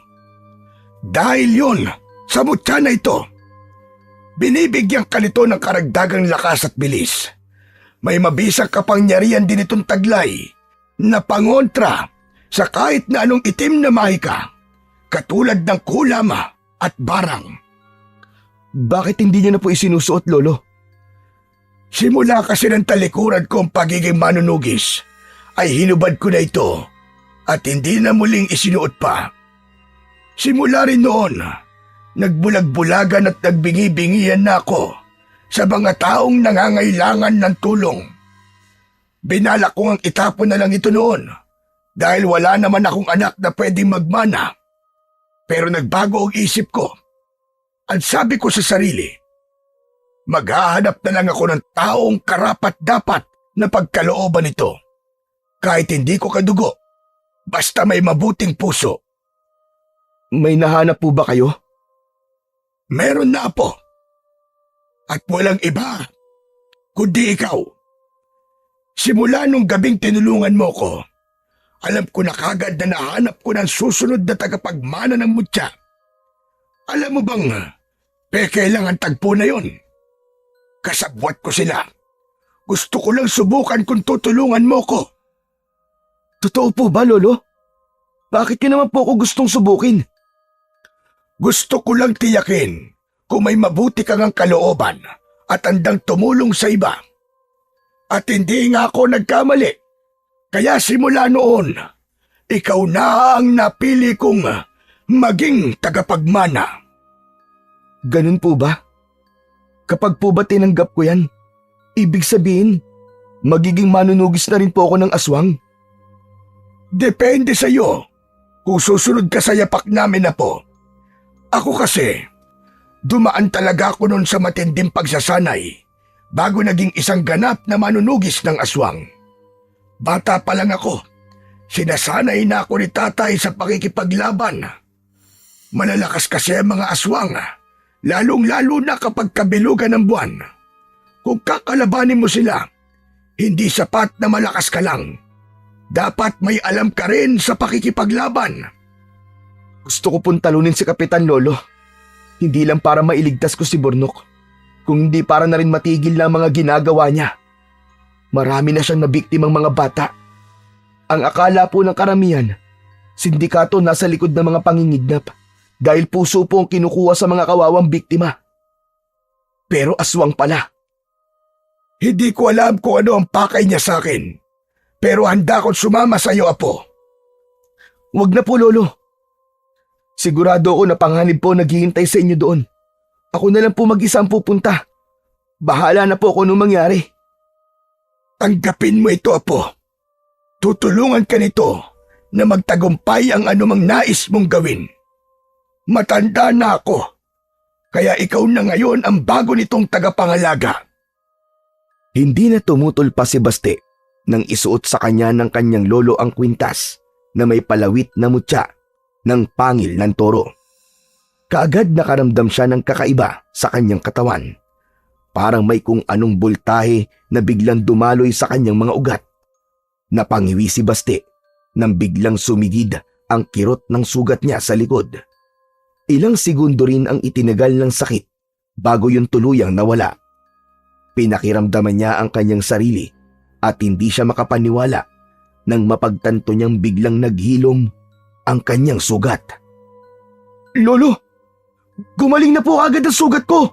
Dahil yon sa mutya na ito, binibigyan ka nito ng karagdagang lakas at bilis. May mabisang kapangyarihan din itong taglay na pangontra sa kahit na anong itim na mahika, katulad ng kulama at barang. Bakit hindi niyo na po isinusuot, Lolo? Simula kasi ng talikuran ko ang pagiging manunugis, ay hinubad ko na ito at hindi na muling isinuot pa. Simula rin noon, nagbulag-bulagan at nagbingi-bingihan na ako sa mga taong nangangailangan ng tulong. Binalak ko ang itapon na lang ito noon dahil wala naman akong anak na pwedeng magmana. Pero nagbago ang isip ko at sabi ko sa sarili, maghahanap na lang ako ng taong karapat-dapat na pagkalooban nito. Kahit hindi ko kadugo, basta may mabuting puso. May nahanap po ba kayo? Meron na, Apo. At walang iba, kundi ikaw. Simula nung gabing tinulungan mo ko, alam ko na kagad na nahanap ko ng susunod na tagapagmana ng mutya. Alam mo bang, peke lang ang tagpo na yon. Kasabwat ko sila. Gusto ko lang subukan kung tutulungan mo ko. Totoo po ba, Lolo? Bakit niyo naman po ako gustong subukin? Gusto ko lang tiyakin kung may mabuti kang ang kalooban at handang tumulong sa iba. At hindi nga ako nagkamali. Kaya simula noon, ikaw na ang napili kong maging tagapagmana. Ganun po ba? Kapag po ba tinanggap ko yan, ibig sabihin, magiging manunugis na rin po ako ng aswang? Depende sa iyo kung susunod ka sa yapak namin na po. Ako kasi, dumaan talaga ako noon sa matinding pagsasanay bago naging isang ganap na manunugis ng aswang. Bata pa lang ako, sinasanay na ako ni tatay sa pakikipaglaban. Malalakas kasi ang mga aswang, lalong-lalo na kapag kabilugan ng buwan. Kung kakalabanin mo sila, hindi sapat na malakas ka lang. Dapat may alam ka rin sa pakikipaglaban. Gusto ko pong talunin si Kapitan, Lolo. Hindi lang para mailigtas ko si Burnok, kung hindi para na rin matigil na ang mga ginagawa niya. Marami na siyang nabiktimang mga bata. Ang akala po ng karamihan, sindikato nasa likod ng mga pangingidnap dahil puso po ang kinukuha sa mga kawawang biktima. Pero aswang pala. Hindi ko alam kung ano ang pakay niya sa akin, pero handa akong sumama sa iyo, Apo. Wag na po, Lolo. Sigurado ako na panganib po naghihintay sa inyo doon. Ako na lang po mag-isa ang pupunta. Bahala na po kung anong mangyari. Tanggapin mo ito, Apo. Tutulungan ka nito na magtagumpay ang anumang nais mong gawin. Matanda na ako, kaya ikaw na ngayon ang bago nitong tagapangalaga. Hindi na tumutol pa si Baste nang isuot sa kanya ng kanyang lolo ang kwintas na may palawit na mutya ng pangil ng toro. Kaagad nakaramdam siya ng kakaiba sa kanyang katawan. Parang may kung anong boltahe na biglang dumaloy sa kanyang mga ugat. Napangiwi si Baste nang biglang sumigid ang kirot ng sugat niya sa likod. Ilang segundo rin ang itinagal ng sakit bago yun tuluyang nawala. Pinakiramdaman niya ang kanyang sarili at hindi siya makapaniwala nang mapagtanto niyang biglang naghilom ang kanyang sugat. Lolo, Gumaling na po agad ang sugat ko.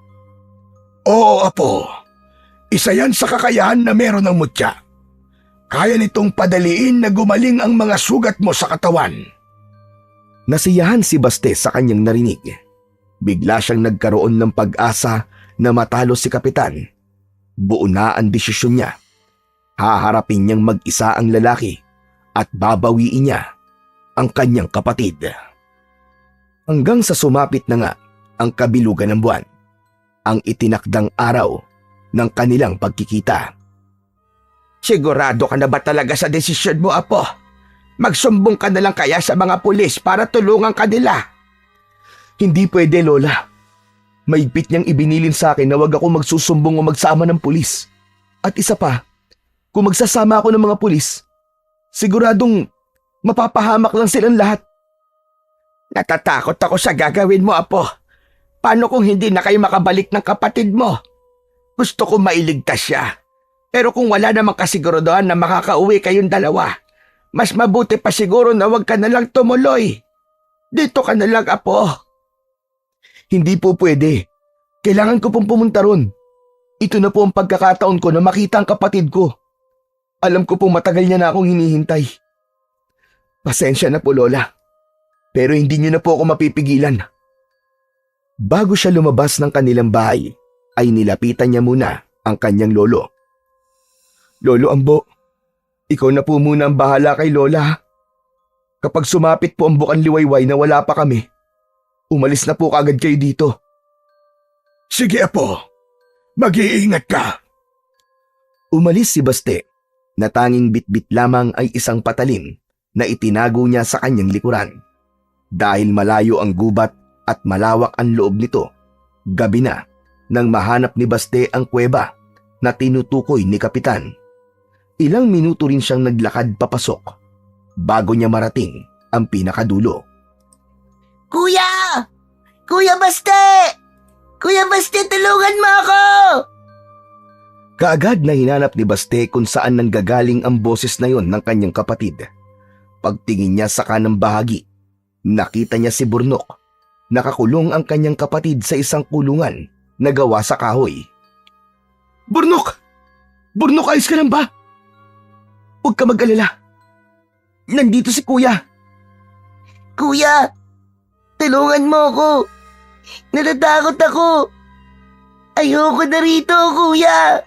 Oo, apo. Isa yan sa kakayahan na meron ng mutya. Kaya nitong padaliin na gumaling ang mga sugat mo sa katawan. Nasiyahan si Baste sa kanyang narinig. Bigla siyang nagkaroon ng pag-asa na matalo si Kapitan. Buo na ang desisyon niya. Haharapin niyang mag-isa ang lalaki at babawiin niya ang kanyang kapatid. Hanggang sa sumapit na nga ang kabilugan ng buwan, ang itinakdang araw ng kanilang pagkikita. Sigurado ka na ba talaga sa desisyon mo, apo? Magsumbong ka na lang kaya sa mga pulis para tulungan ka nila. Hindi pwede, Lola. Maigpit niyang ibinilin sa akin na wag ako magsusumbong o magsama ng pulis. At isa pa, kung magsasama ako ng mga pulis, siguradong mapapahamak lang silang lahat. Natatakot ako sa gagawin mo, apo. Paano kung hindi na kayo makabalik ng kapatid mo? Gusto ko mailigtas siya. Pero kung wala namang kasiguraduhan na makakauwi kayong dalawa, mas mabuti pa siguro na wag ka na lang tumuloy. Dito ka na lang, apo. Hindi po pwede. Kailangan ko pong pumunta ron. Ito na po ang pagkakataon ko na makita ang kapatid ko. Alam ko pong matagal niya na akong hinihintay. Pasensya na po, Lola. Pero hindi niyo na po ako mapipigilan. Bago siya lumabas ng kanilang bahay, ay nilapitan niya muna ang kanyang lolo. Lolo Ambo, ikaw na po muna ang bahala kay Lola. Kapag sumapit po ang bukang liwayway na wala pa kami, umalis na po kagad kayo dito. Sige, apo. Mag-iingat ka. Umalis si Baste, na tanging bitbit lamang ay isang patalim na itinago niya sa kanyang likuran. Dahil malayo ang gubat at malawak ang loob nito, gabi na nang mahanap ni Baste ang kuweba na tinutukoy ni Kapitan. Ilang minuto rin siyang naglakad papasok bago niya marating ang pinakadulo. Kuya! Kuya Baste! Kuya Baste, tulungan mo ako! Kaagad na hinanap ni Baste kung saan nanggagaling ang boses na yon ng kanyang kapatid. Pagtingin niya sa kanang bahagi, nakita niya si Burnok. Nakakulong ang kanyang kapatid sa isang kulungan na gawa sa kahoy. Burnok! Burnok, ayos ka lang ba? Huwag ka mag-alala. Nandito si Kuya. Kuya! Tulungan mo ako! Natatakot ako! Ayoko na rito, Kuya!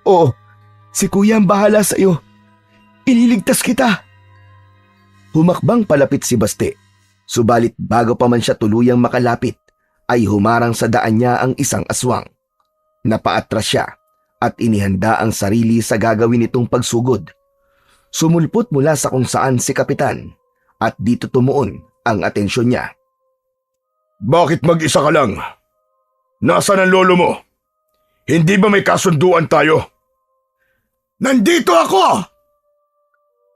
Oo, si Kuya ang bahala sa iyo. Ililigtas kita. Humakbang palapit si Baste. Subalit bago pa man siya tuluyang makalapit, ay humarang sa daan niya ang isang aswang. Napaatras siya at inihanda ang sarili sa gagawin nitong pagsugod. Sumulpot mula sa kung saan si Kapitan at dito tumuon ang atensyon niya. Bakit mag-isa ka lang? Nasaan ang lolo mo? Hindi ba may kasunduan tayo? Nandito ako!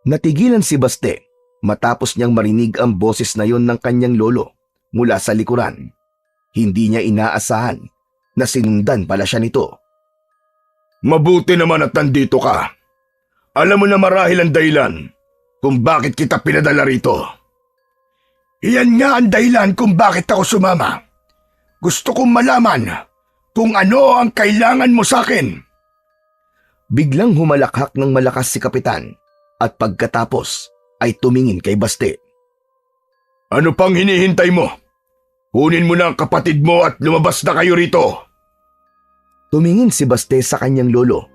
Natigilan si Baste matapos niyang marinig ang boses na yon ng kanyang lolo mula sa likuran. Hindi niya inaasahan na sinundan pala siya nito. Mabuti naman at nandito ka. Alam mo na marahil ang dahilan kung bakit kita pinadala rito. Iyan nga ang dahilan kung bakit ako sumama. Gusto kong malaman kung ano ang kailangan mo sa akin. Biglang humalakhak ng malakas si Kapitan at pagkatapos ay tumingin kay Baste. Ano pang hinihintay mo? Kunin mo na ang kapatid mo at lumabas na kayo rito. Tumingin si Baste sa kanyang lolo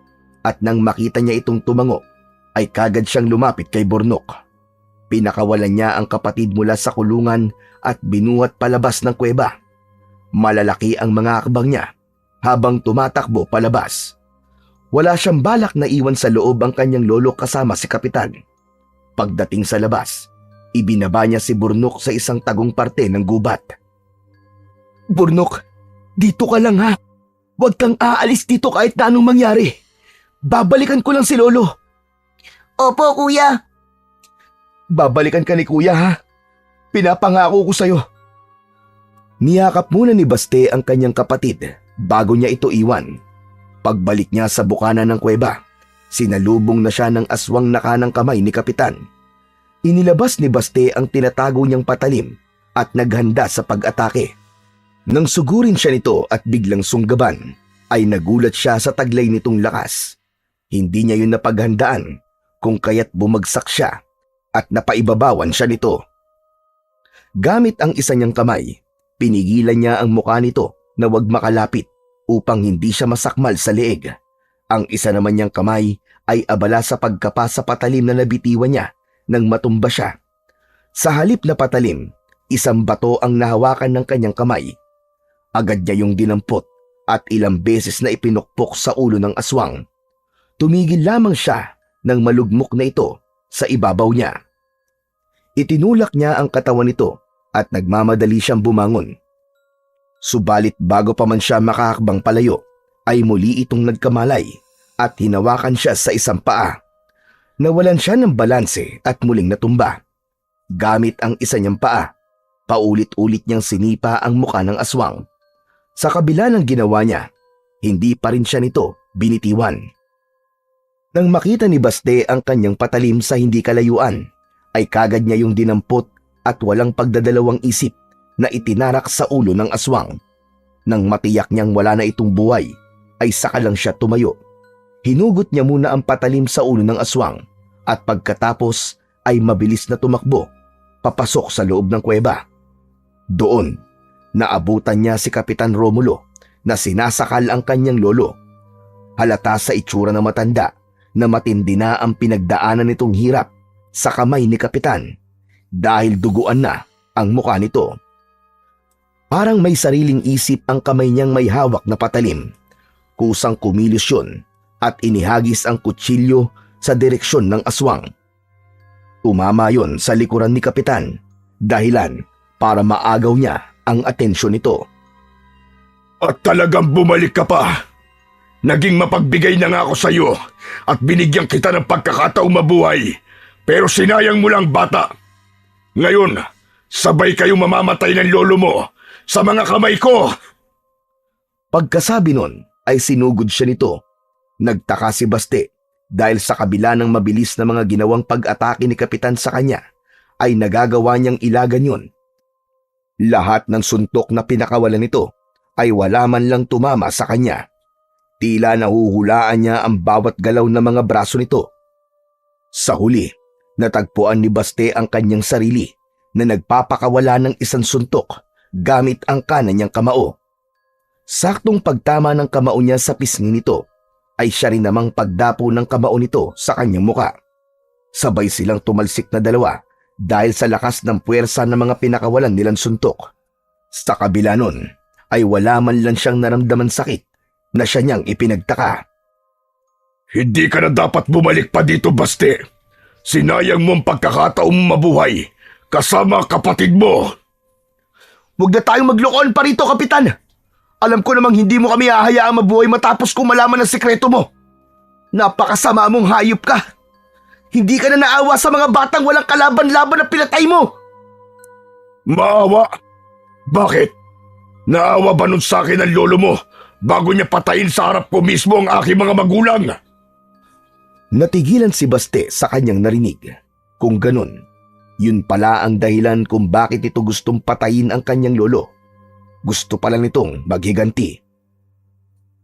at nang makita niya itong tumango ay kagad siyang lumapit kay Burnok. Pinakawalan niya ang kapatid mula sa kulungan at binuhat palabas ng kuweba. Malalaki ang mga akbang niya habang tumatakbo palabas. Wala siyang balak na iwan sa loob ang kanyang lolo kasama si Kapitan. Pagdating sa labas, ibinaba niya si Burnok sa isang tagong parte ng gubat. Burnok, dito ka lang ha. Huwag kang aalis dito kahit na anong mangyari. Babalikan ko lang si Lolo. Opo, Kuya. Babalikan ka ni Kuya ha. Pinapangako ko sa'yo. Niyakap muna ni Baste ang kanyang kapatid bago niya ito iwan. Pagbalik niya sa bukana ng kuweba, sinalubong na siya ng aswang na kanang kamay ni Kapitan. Inilabas ni Baste ang tinatago niyang patalim at naghanda sa pag-atake. Nang sugurin siya nito at biglang sunggaban, ay nagulat siya sa taglay nitong lakas. Hindi niya yun napaghandaan kung kaya't bumagsak siya at napaibabawan siya nito. Gamit ang isa niyang kamay, pinigilan niya ang mukha nito na huwag makalapit upang hindi siya masakmal sa leeg. Ang isa naman niyang kamay ay abala sa pagkapa sa patalim na nabitiwan niya nang matumba siya. Sa halip na patalim, isang bato ang nahawakan ng kanyang kamay. Agad niya yung dinampot at ilang beses na ipinukpok sa ulo ng aswang. Tumigil lamang siya nang malugmok na ito sa ibabaw niya. Itinulak niya ang katawan nito at nagmamadali siyang bumangon. Subalit bago pa man siya makakakbang palayo, ay muli itong nagkamalay at hinawakan siya sa isang paa. Nawalan siya ng balanse at muling natumba. Gamit ang isa niyang paa, paulit-ulit niyang sinipa ang muka ng aswang. Sa kabila ng ginawa niya, hindi pa rin siya nito binitiwan. Nang makita ni Baste ang kanyang patalim sa hindi kalayuan, ay kagad niya yung dinampot at walang pagdadalawang isip na itinarak sa ulo ng aswang. Nang matiyak niyang wala na itong buhay, ay saka lang siya tumayo. Hinugot niya muna ang patalim sa ulo ng aswang at pagkatapos ay mabilis na tumakbo papasok sa loob ng kuweba. Doon, naabutan niya si Kapitan Romulo na sinasakal ang kanyang lolo. Halata sa itsura ng matanda na matindi na ang pinagdaanan nitong hirap sa kamay ni Kapitan dahil duguan na ang mukha nito. Parang may sariling isip ang kamay niyang may hawak na patalim. Kusang kumilos yun at inihagis ang kutsilyo sa direksyon ng aswang. Tumama yon sa likuran ni Kapitan, dahilan para maagaw niya ang atensyon nito. At talagang bumalik ka pa. Naging mapagbigay na nga ako sa iyo at binigyan kita ng pagkakataong mabuhay. Pero sinayang mo lang bata. Ngayon, sabay kayong mamamatay ng lolo mo sa mga kamay ko. Pagkasabi nun ay sinugod siya nito. Nagtaka si Baste dahil sa kabila ng mabilis na mga ginawang pag-atake ni Kapitan sa kanya, ay nagagawa niyang ilagan yun. Lahat ng suntok na pinakawalan nito ay wala man lang tumama sa kanya. Tila nahuhulaan niya ang bawat galaw ng mga braso nito. Sa huli, natagpuan ni Baste ang kanyang sarili na nagpapakawala ng isang suntok gamit ang kanan niyang kamao. Saktong pagtama ng kamao niya sa pisngi nito, ay siya rin namang pagdapo ng kamao nito sa kanyang muka. Sabay silang tumalsik na dalawa dahil sa lakas ng puwersa ng mga pinakawalan nilang suntok. Sa kabila nun, ay wala man lang siyang naramdaman sakit na siya niyang ipinagtaka. Hindi ka na dapat bumalik pa dito, Baste. Sinayang mo ang pagkakataong mabuhay kasama kapatid mo. Huwag na tayong maglokohan pa rito, Kapitan. Alam ko namang hindi mo kami hahayaang mabuhay matapos kung malaman ang sekreto mo. Napakasama mong hayop ka. Hindi ka na naawa sa mga batang walang kalaban-laban na pinatay mo. Maawa? Bakit? Naawa ba nun sa akin ang lolo mo bago niya patayin sa harap ko mismo ang aking mga magulang? Natigilan si Baste sa kanyang narinig. Kung ganun, yun pala ang dahilan kung bakit ito gustong patayin ang kanyang lolo. Gusto pala nitong maghiganti.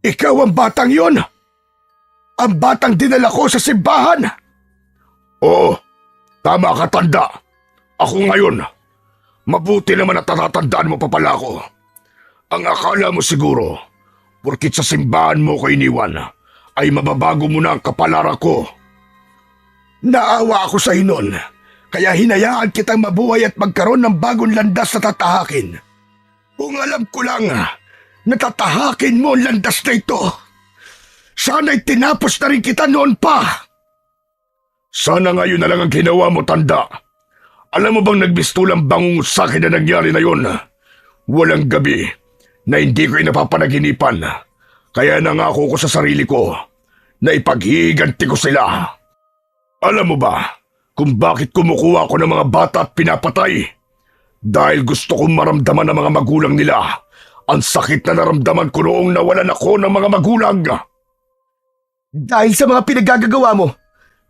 Ikaw ang batang yon? Ang batang dinala ko sa simbahan? Oo, tama ka, tanda. Ako ngayon. Mabuti naman at natatandaan mo pa pala ako. Ang akala mo siguro, porkit sa simbahan mo ko iniwan, ay mababago mo na ang kapalaran ko. Naawa ako sa inon, kaya hinayaan kitang mabuhay at magkaroon ng bagong landas na tatahakin. Kung alam ko lang, natatahakin mo ang landas na ito. Sana'y tinapos na rin kita noon pa. Sana ngayon na lang ang ginawa mo, tanda. Alam mo bang nagbistulang bangungot sa akin na nangyari na yon? Walang gabi na hindi ko inapapanaginipan. Kaya nangako ko sa sarili ko na ipaghihiganti ko sila. Alam mo ba kung bakit kumukuha ko ng mga bata at pinapatay? Dahil gusto kong maramdaman ng mga magulang nila ang sakit na naramdaman ko noong nawalan ako ng mga magulang. Dahil sa mga pinagagagawa mo,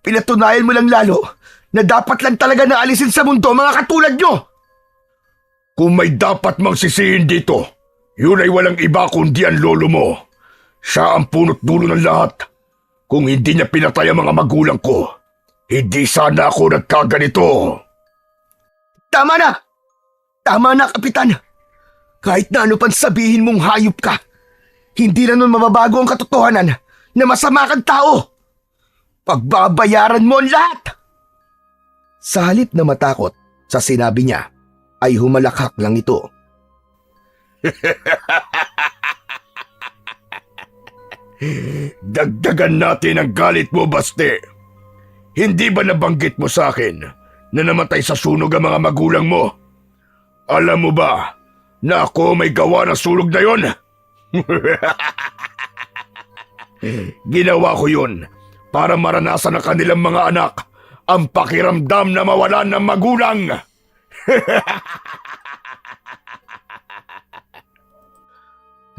pinatunayan mo lang lalo na dapat lang talaga naalisin sa mundo mga katulad nyo. Kung may dapat mang sisihin dito, Yun ay walang iba kundi ang lolo mo. Siya ang punot dulo ng lahat. Kung hindi niya pinatay ang mga magulang ko, hindi sana ako nagkaganito. Tama na! Tama na, Kapitan! Kahit na ano pang sabihin mong hayop ka, hindi na nun mababago ang katotohanan na masama kang tao. Pagbabayaran mo ang lahat! Sa halip na matakot sa sinabi niya, ay humalakhak lang ito. Dagdagan natin ang galit mo, Baste. Hindi ba nabanggit mo sa akin na namatay sa sunog ang mga magulang mo? Alam mo ba na ako may gawa ng sunog na yon? Ginawa ko yun para maranasan ng kanilang mga anak ang pakiramdam na mawalan ng magulang.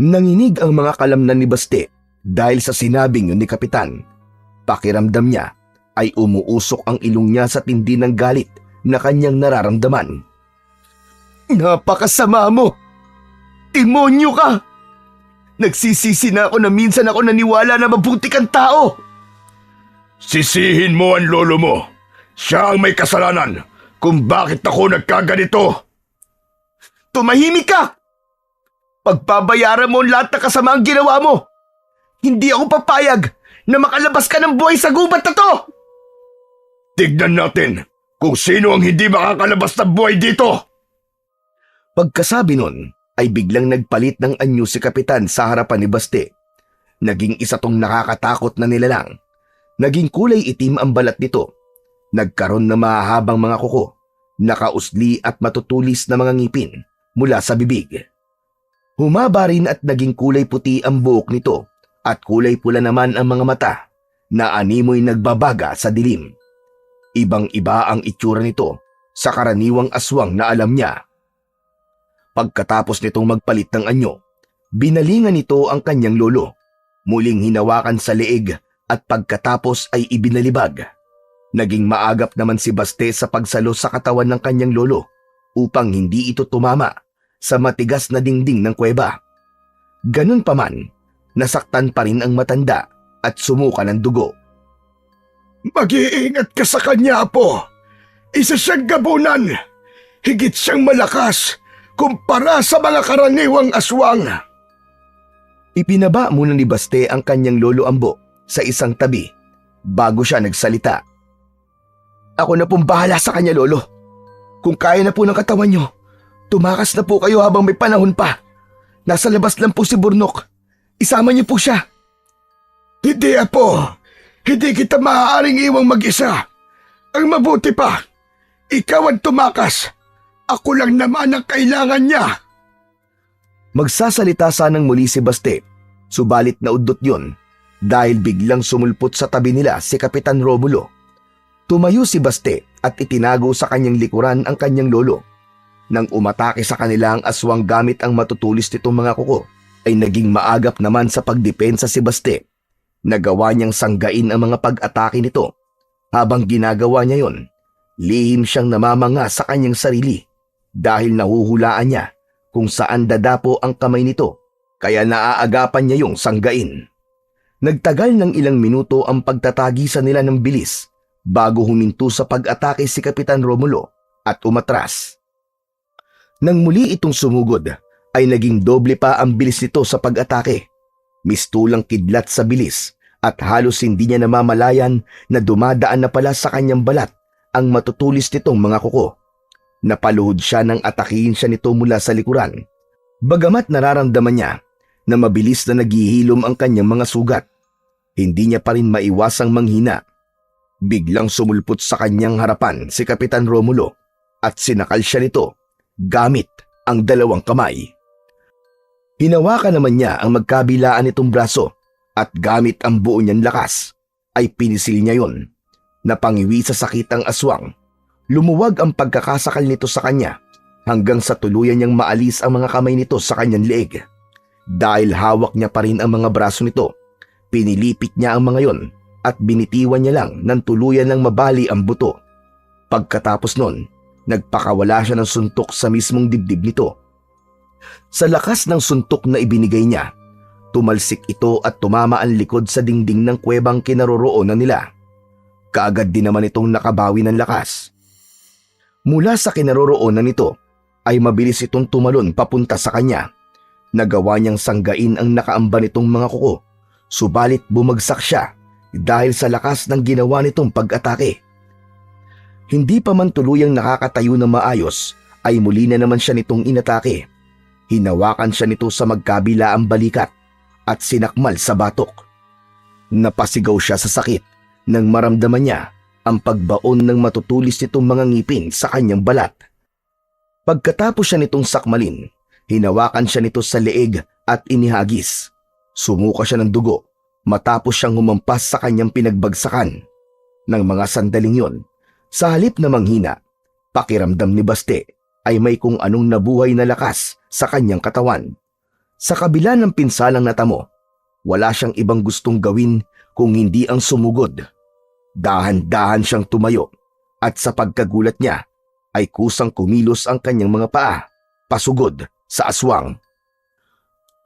Nanginig ang mga kalamnan ni Baste dahil sa sinabing yun ni Kapitan. Pakiramdam niya ay umuusok ang ilong niya sa tindi ng galit na kanyang nararamdaman. Napakasama mo! Demonyo ka! Nagsisisi na ako na minsan ako naniwala na mabuti kang tao! Sisihin mo ang lolo mo. Siya ang may kasalanan kung bakit ako nagkaganito. Tumahimik ka! Pagbabayaran mo ang lahat ng kasamaang ginawa mo! Hindi ako papayag na makalabas ka ng buhay sa gubat na to! Tignan natin kung sino ang hindi makakalabas ng buhay dito. Pagkasabi nun, ay biglang nagpalit ng anyo si Kapitan sa harapan ni Baste. Naging isa tong nakakatakot na nilalang. Naging kulay itim ang balat nito. Nagkaroon ng mahahabang mga kuko, nakausli at matutulis na mga ngipin mula sa bibig. Humaba rin at naging kulay puti ang buhok nito at kulay pula naman ang mga mata na animoy nagbabaga sa dilim. Ibang-iba ang itsura nito sa karaniwang aswang na alam niya. Pagkatapos nitong magpalit ng anyo, binalingan nito ang kanyang lolo. Muling hinawakan sa leeg at pagkatapos ay ibinalibag. Naging maagap naman si Baste sa pagsalo sa katawan ng kanyang lolo upang hindi ito tumama sa matigas na dingding ng kuweba. Ganun pa man, nasaktan pa rin ang matanda at sumuka ng dugo. Mag-iingat ka sa kanya, Apo. Isa siyang gabunan. Higit siyang malakas kumpara sa mga karaniwang aswang. Ipinaba muna ni Baste ang kanyang lolo Ambo sa isang tabi bago siya nagsalita. Ako na pong bahala sa kanya, lolo. Kung kaya na po ng katawan niyo, tumakas na po kayo habang may panahon pa. Nasa labas lang po si Burnok. Isama niyo po siya. Hindi, Apo. Hindi kita maaaring iwang mag-isa. Ang mabuti pa, ikaw ang tumakas. Ako lang naman ang kailangan niya. Magsasalita sanang muli si Baste, subalit naudot yon dahil biglang sumulpot sa tabi nila si Kapitan Romulo. Tumayo si Baste at itinago sa kanyang likuran ang kanyang lolo. Nang umatake sa kanila ang aswang gamit ang matutulis nitong mga kuko, ay naging maagap naman sa pagdepensa si Baste. Nagawa niyang sanggain ang mga pag-atake nito. Habang ginagawa niya yon, lihim siyang namamanga sa kanyang sarili dahil nahuhulaan niya kung saan dadapo ang kamay nito, kaya naaagapan niya yung sanggain. Nagtagal ng ilang minuto ang pagtatagisan nila ng bilis bago huminto sa pag-atake si Kapitan Romulo at umatras. Nang muli itong sumugod, ay naging doble pa ang bilis nito sa pag-atake. Mistulang kidlat sa bilis at halos hindi niya namamalayan na dumadaan na pala sa kanyang balat ang matutulis nitong mga kuko. Napaluhod siya nang atakihin siya nito mula sa likuran. Bagamat nararamdaman niya na mabilis na naghihilom ang kanyang mga sugat, hindi niya pa rin maiwasang manghina. Biglang sumulpot sa kanyang harapan si Kapitan Romulo at sinakal siya nito gamit ang dalawang kamay. Hinawakan naman niya ang magkabilaan nitong braso at gamit ang buo niyang lakas ay pinisil niya yon. Napangiwi sa sakit ang aswang. Lumuwag ang pagkakasakal nito sa kanya hanggang sa tuluyan niyang maalis ang mga kamay nito sa kanyang leeg. Dahil hawak niya pa rin ang mga braso nito, pinilipit niya ang mga yon at binitiwan niya lang ng tuluyan ng mabali ang buto. Pagkatapos nun, nagpakawala siya ng suntok sa mismong dibdib nito. Sa lakas ng suntok na ibinigay niya, tumalsik ito at tumama ang likod sa dingding ng kuwebang kinaroroonan nila. Kaagad din naman itong nakabawi ng lakas. Mula sa kinaroroonan nito ay mabilis itong tumalon papunta sa kanya. Nagawa niyang sanggain ang nakaamba nitong mga kuko, subalit bumagsak siya dahil sa lakas ng ginawa nitong pag-atake. Hindi pa man tuluyang nakakatayo na maayos ay muli na naman siya nitong inatake. Hinawakan siya nito sa magkabilaang balikat at sinakmal sa batok. Napasigaw siya sa sakit nang maramdaman niya ang pagbaon ng matutulis nitong mga ngipin sa kanyang balat. Pagkatapos siya nitong sakmalin, hinawakan siya nito sa leeg at inihagis. Sumuka siya ng dugo matapos siyang humampas sa kanyang pinagbagsakan. Nang mga sandaling yon, sa halip na manghina, pakiramdam ni Baste ay may kung anong nabuhay na lakas sa kanyang katawan. Sa kabila ng pinsalang natamo, wala siyang ibang gustong gawin kung hindi ang sumugod. Dahan-dahan siyang tumayo at sa pagkagulat niya ay kusang kumilos ang kanyang mga paa, pasugod sa aswang.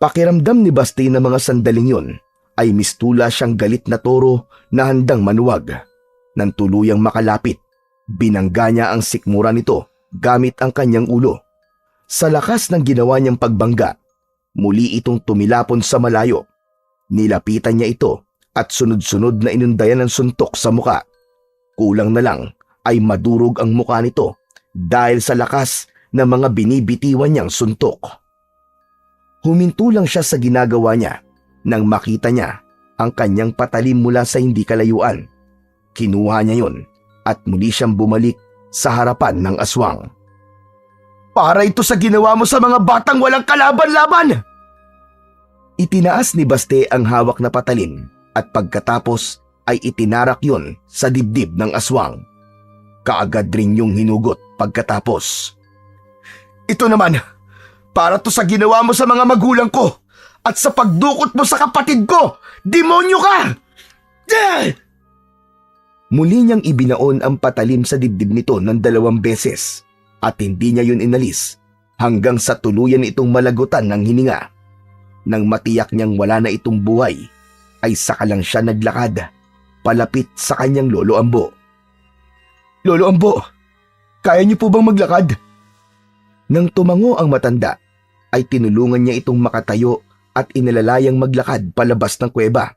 Pakiramdam ni Baste na mga sandaling yon ay mistula siyang galit na toro na handang manuwag. Nang tuluyang makalapit, binangga niya ang sikmura nito gamit ang kanyang ulo. Sa lakas ng ginawa niyang pagbangga, muli itong tumilapon sa malayo. Nilapitan niya ito at sunod-sunod na inundayan ng suntok sa muka. Kulang na lang ay madurog ang muka nito dahil sa lakas ng mga binibitiwan niyang suntok. Huminto lang siya sa ginagawa niya nang makita niya ang kanyang patalim mula sa hindi kalayuan. Kinuha niya yon at muli siyang bumalik sa harapan ng aswang. Para ito sa ginawa mo sa mga batang walang kalaban-laban! Itinaas ni Baste ang hawak na patalim at pagkatapos ay itinarak yon sa dibdib ng aswang. Kaagad rin yung hinugot pagkatapos. Ito naman, para to sa ginawa mo sa mga magulang ko at sa pagdukot mo sa kapatid ko! Demonyo ka! Muli niyang ibinaon ang patalim sa dibdib nito ng 2 beses at hindi niya yun inalis hanggang sa tuluyan itong malagutan ng hininga. Nang matiyak niyang wala na itong buhay, ay saka lang siya naglakad palapit sa kanyang Lolo Ambo. Lolo Ambo, kaya niyo po bang maglakad? Nang tumango ang matanda, ay tinulungan niya itong makatayo at inalalayang maglakad palabas ng kuweba.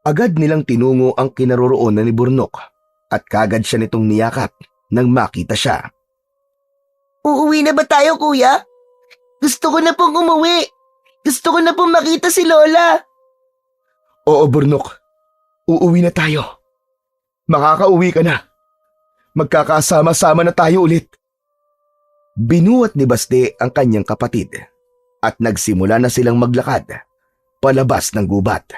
Agad nilang tinungo ang kinaroroonan ni Burnok at kagad siya nitong niyakap nang makita siya. Uuwi na ba tayo, kuya? Gusto ko na pong umuwi. Gusto ko na pong makita si Lola. Oo, Burnok. Uuwi na tayo. Makakauwi ka na. Magkakasama-sama na tayo ulit. Binuhat ni Baste ang kanyang kapatid at nagsimula na silang maglakad palabas ng gubat.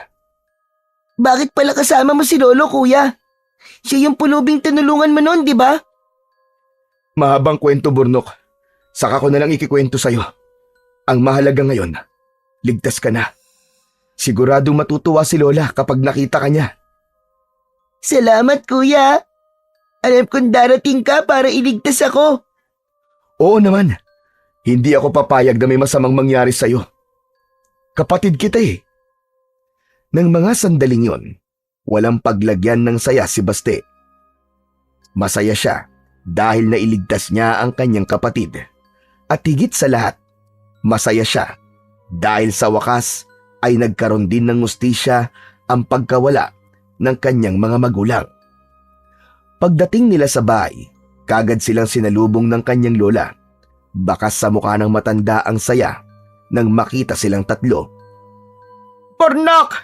Bakit pala kasama mo si Lolo, kuya? Siya yung pulubing tinulungan mo noon, di ba? Mahabang kwento, Burnok. Saka ko na lang ikikwento sa'yo. Ang mahalaga ngayon, ligtas ka na. Siguradong matutuwa si Lola kapag nakita ka niya. Salamat, kuya. Alam kong darating ka para iligtas ako. Oo naman. Hindi ako papayag na may masamang mangyari sa'yo. Kapatid kita eh. Nang mga sandaling yon, walang paglagyan ng saya si Baste. Masaya siya dahil nailigtas niya ang kanyang kapatid. At higit sa lahat, masaya siya dahil sa wakas ay nagkaroon din ng hustisya ang pagkawala ng kanyang mga magulang. Pagdating nila sa bahay, kagad silang sinalubong ng kanyang lola. Bakas sa mukha ng matanda ang saya nang makita silang tatlo. Burnok!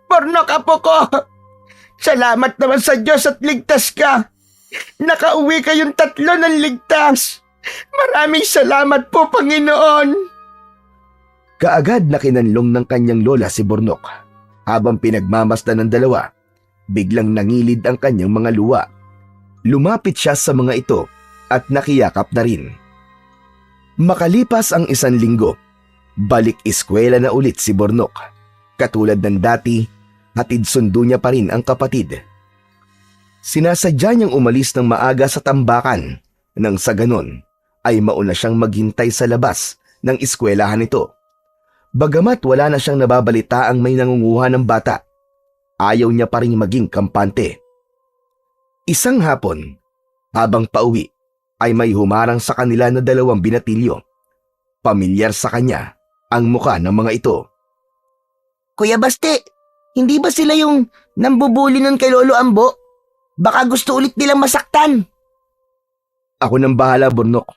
Burnok, apo ko! Salamat naman sa Diyos at ligtas ka! Nakauwi kayong tatlo ng ligtas! Maraming salamat po, Panginoon! Kaagad na kinanlong ng kanyang lola si Burnok. Habang pinagmamasdan ng dalawa, biglang nangilid ang kanyang mga luha. Lumapit siya sa mga ito at nakiyakap na rin. Makalipas ang 1 linggo, balik eskwela na ulit si Burnok. Katulad ng dati, hatid sundo niya pa rin ang kapatid. Sinasadya niyang umalis ng maaga sa tambakan nang sa ganon ay mauna siyang maghintay sa labas ng eskwelahan nito. Bagamat wala na siyang nababalitaang may nangunguha ng bata, ayaw niya pa rin maging kampante. Isang hapon, habang pauwi, ay may humarang sa kanila na 2 binatilyo. Pamilyar sa kanya ang muka ng mga ito. Kuya Basti, hindi ba sila yung nambubuli nun kay Lolo Ambo? Baka gusto ulit nilang masaktan. Ako nang bahala, Burnok.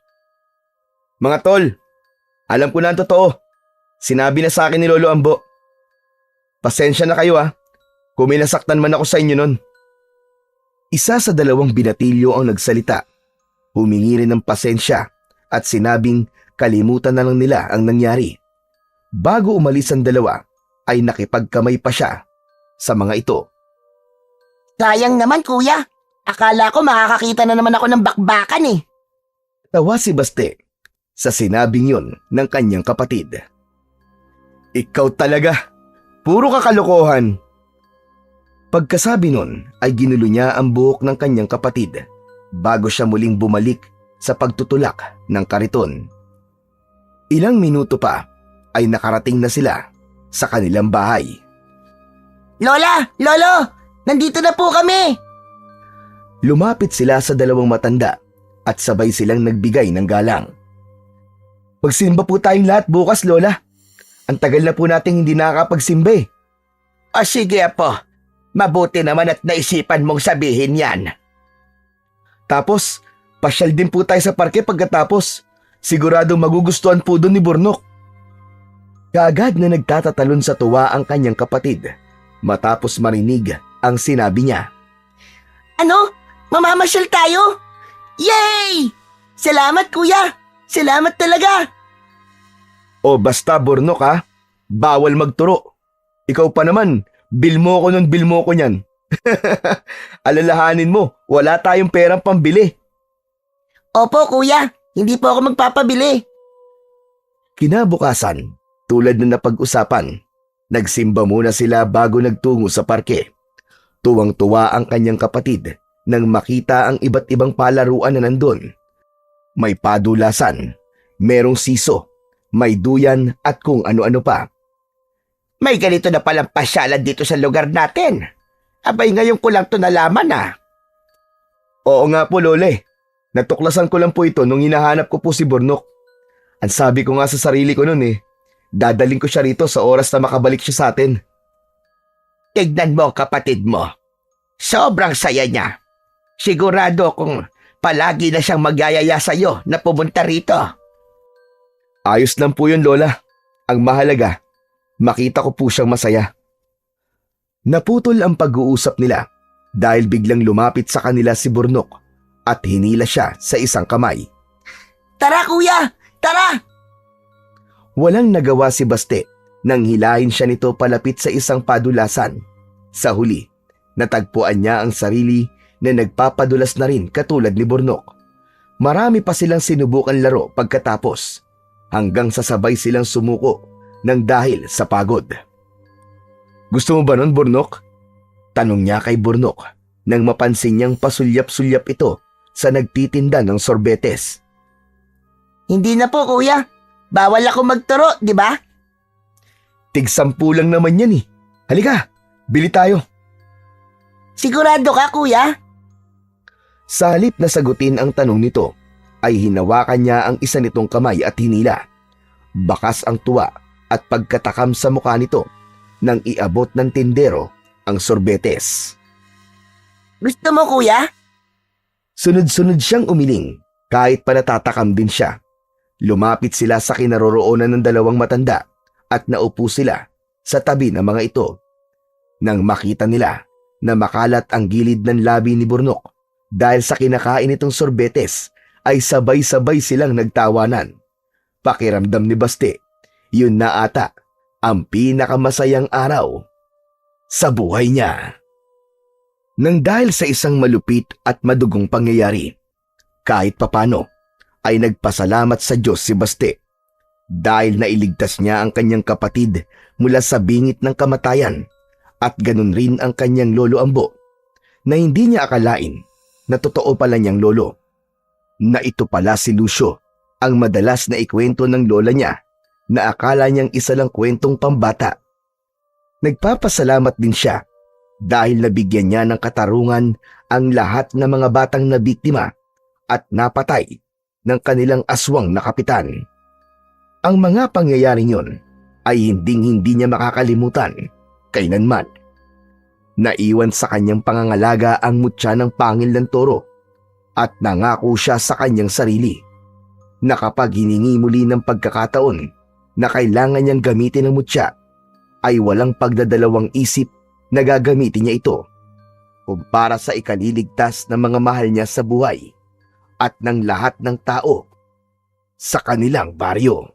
Mga tol, alam ko na ang totoo. Sinabi na sa akin ni Lolo Ambo. Pasensya na kayo kung may nasaktan man ako sa inyo nun. Isa sa 2 binatilyo ang nagsalita. Humingi rin ng pasensya at sinabing kalimutan na lang nila ang nangyari. Bago umalis ang 2, ay nakipagkamay pa siya sa mga ito. Sayang naman kuya. Akala ko makakakita na naman ako ng bakbakan eh. Tawa si Baste sa sinabing yun ng kanyang kapatid. Ikaw talaga, puro kakalokohan. Pagkasabi nun ay ginulo niya ang buhok ng kanyang kapatid bago siya muling bumalik sa pagtutulak ng kariton. Ilang minuto pa ay nakarating na sila sa kanilang bahay. Lola! Lolo! Nandito na po kami! Lumapit sila sa 2 matanda at sabay silang nagbigay ng galang. Magsimba po tayong lahat bukas, Lola. Ang tagal na po nating hindi nakakapagsimba eh. O sige apo, mabuti naman at naisipan mong sabihin yan. Tapos, pasyal din po tayo sa parke pagkatapos. Siguradong magugustuhan po doon ni Burnok. Kaagad na nagtatatalon sa tuwa ang kanyang kapatid matapos marinig ang sinabi niya. Ano? Mamamasyal tayo? Yay! Salamat kuya! Salamat talaga! O basta Burnok bawal magturo. Ikaw pa naman, bil mo ko niyan. Alalahanin mo, wala tayong perang pambili. Opo kuya, hindi po ako magpapabili. Kinabukasan, tulad na napag-usapan, nagsimba muna sila bago nagtungo sa parke. Tuwang-tuwa ang kanyang kapatid nang makita ang iba't ibang palaruan na nandun. May padulasan, merong siso, may duyan at kung ano-ano pa. May ganito na palang pasyalan dito sa lugar natin. Abay ngayon ko lang to nalaman Oo nga po, Lole. Natuklasan ko lang po ito nung hinahanap ko po si Burnok. Ang sabi ko nga sa sarili ko nun dadaling ko siya rito sa oras na makabalik siya sa atin. Tignan mo kapatid mo. Sobrang saya niya. Sigurado kung palagi na siyang magyayaya sa'yo na pumunta rito. Ayos lang po yun, Lola. Ang mahalaga, makita ko po siyang masaya. Naputol ang pag-uusap nila dahil biglang lumapit sa kanila si Burnok at hinila siya sa isang kamay. Tara kuya! Tara! Walang nagawa si Baste nang hilahin siya nito palapit sa isang padulasan. Sa huli, natagpuan niya ang sarili na nagpapadulas na rin katulad ni Burnok. Marami pa silang sinubukan laro pagkatapos hanggang sasabay silang sumuko ng dahil sa pagod. Gusto mo ba nun, Burnok? Tanong niya kay Burnok nang mapansin niyang pasulyap-sulyap ito sa nagtitinda ng sorbetes. Hindi na po kuya. Bawal ako magturo, di ba? Tig-10 lang naman yan Halika, bili tayo. Sigurado ka kuya? Sa halip na sagutin ang tanong nito, ay hinawakan niya ang isa nitong kamay at hinila. Bakas ang tuwa at pagkatakam sa mukha nito nang iabot ng tindero ang sorbetes. Gusto mo kuya? Sunod-sunod siyang umiling kahit pa natatakam din siya. Lumapit sila sa kinaroroonan ng 2 matanda at naupo sila sa tabi ng mga ito. Nang makita nila na makalat ang gilid ng labi ni Burnok dahil sa kinakain nitong sorbetes, ay sabay-sabay silang nagtawanan. Pakiramdam ni Baste, yun na ata ang pinakamasayang araw sa buhay niya. Nang dahil sa isang malupit at madugong pangyayari, kahit papano ay nagpasalamat sa Diyos si Baste dahil nailigtas niya ang kanyang kapatid mula sa bingit ng kamatayan at ganun rin ang kanyang lolo Ambo na hindi niya akalain na totoo pala niyang lolo, na ito pala si Lucio ang madalas na ikwento ng lola niya na akala niyang isa lang kwentong pambata. Nagpapasalamat din siya dahil nabigyan niya ng katarungan ang lahat ng mga batang nabiktima at napatay ng kanilang aswang na kapitan. Ang mga pangyayaring yun ay hindi niya makakalimutan kailanman. Naiwan sa kanyang pangangalaga ang mutya ng pangil ng toro at nangako siya sa kanyang sarili na kapag hiningi muli ng pagkakataon na kailangan niyang gamitin ang mutya, ay walang pagdadalawang isip na gagamitin niya ito kumpara sa ikaliligtas ng mga mahal niya sa buhay at ng lahat ng tao sa kanilang baryo.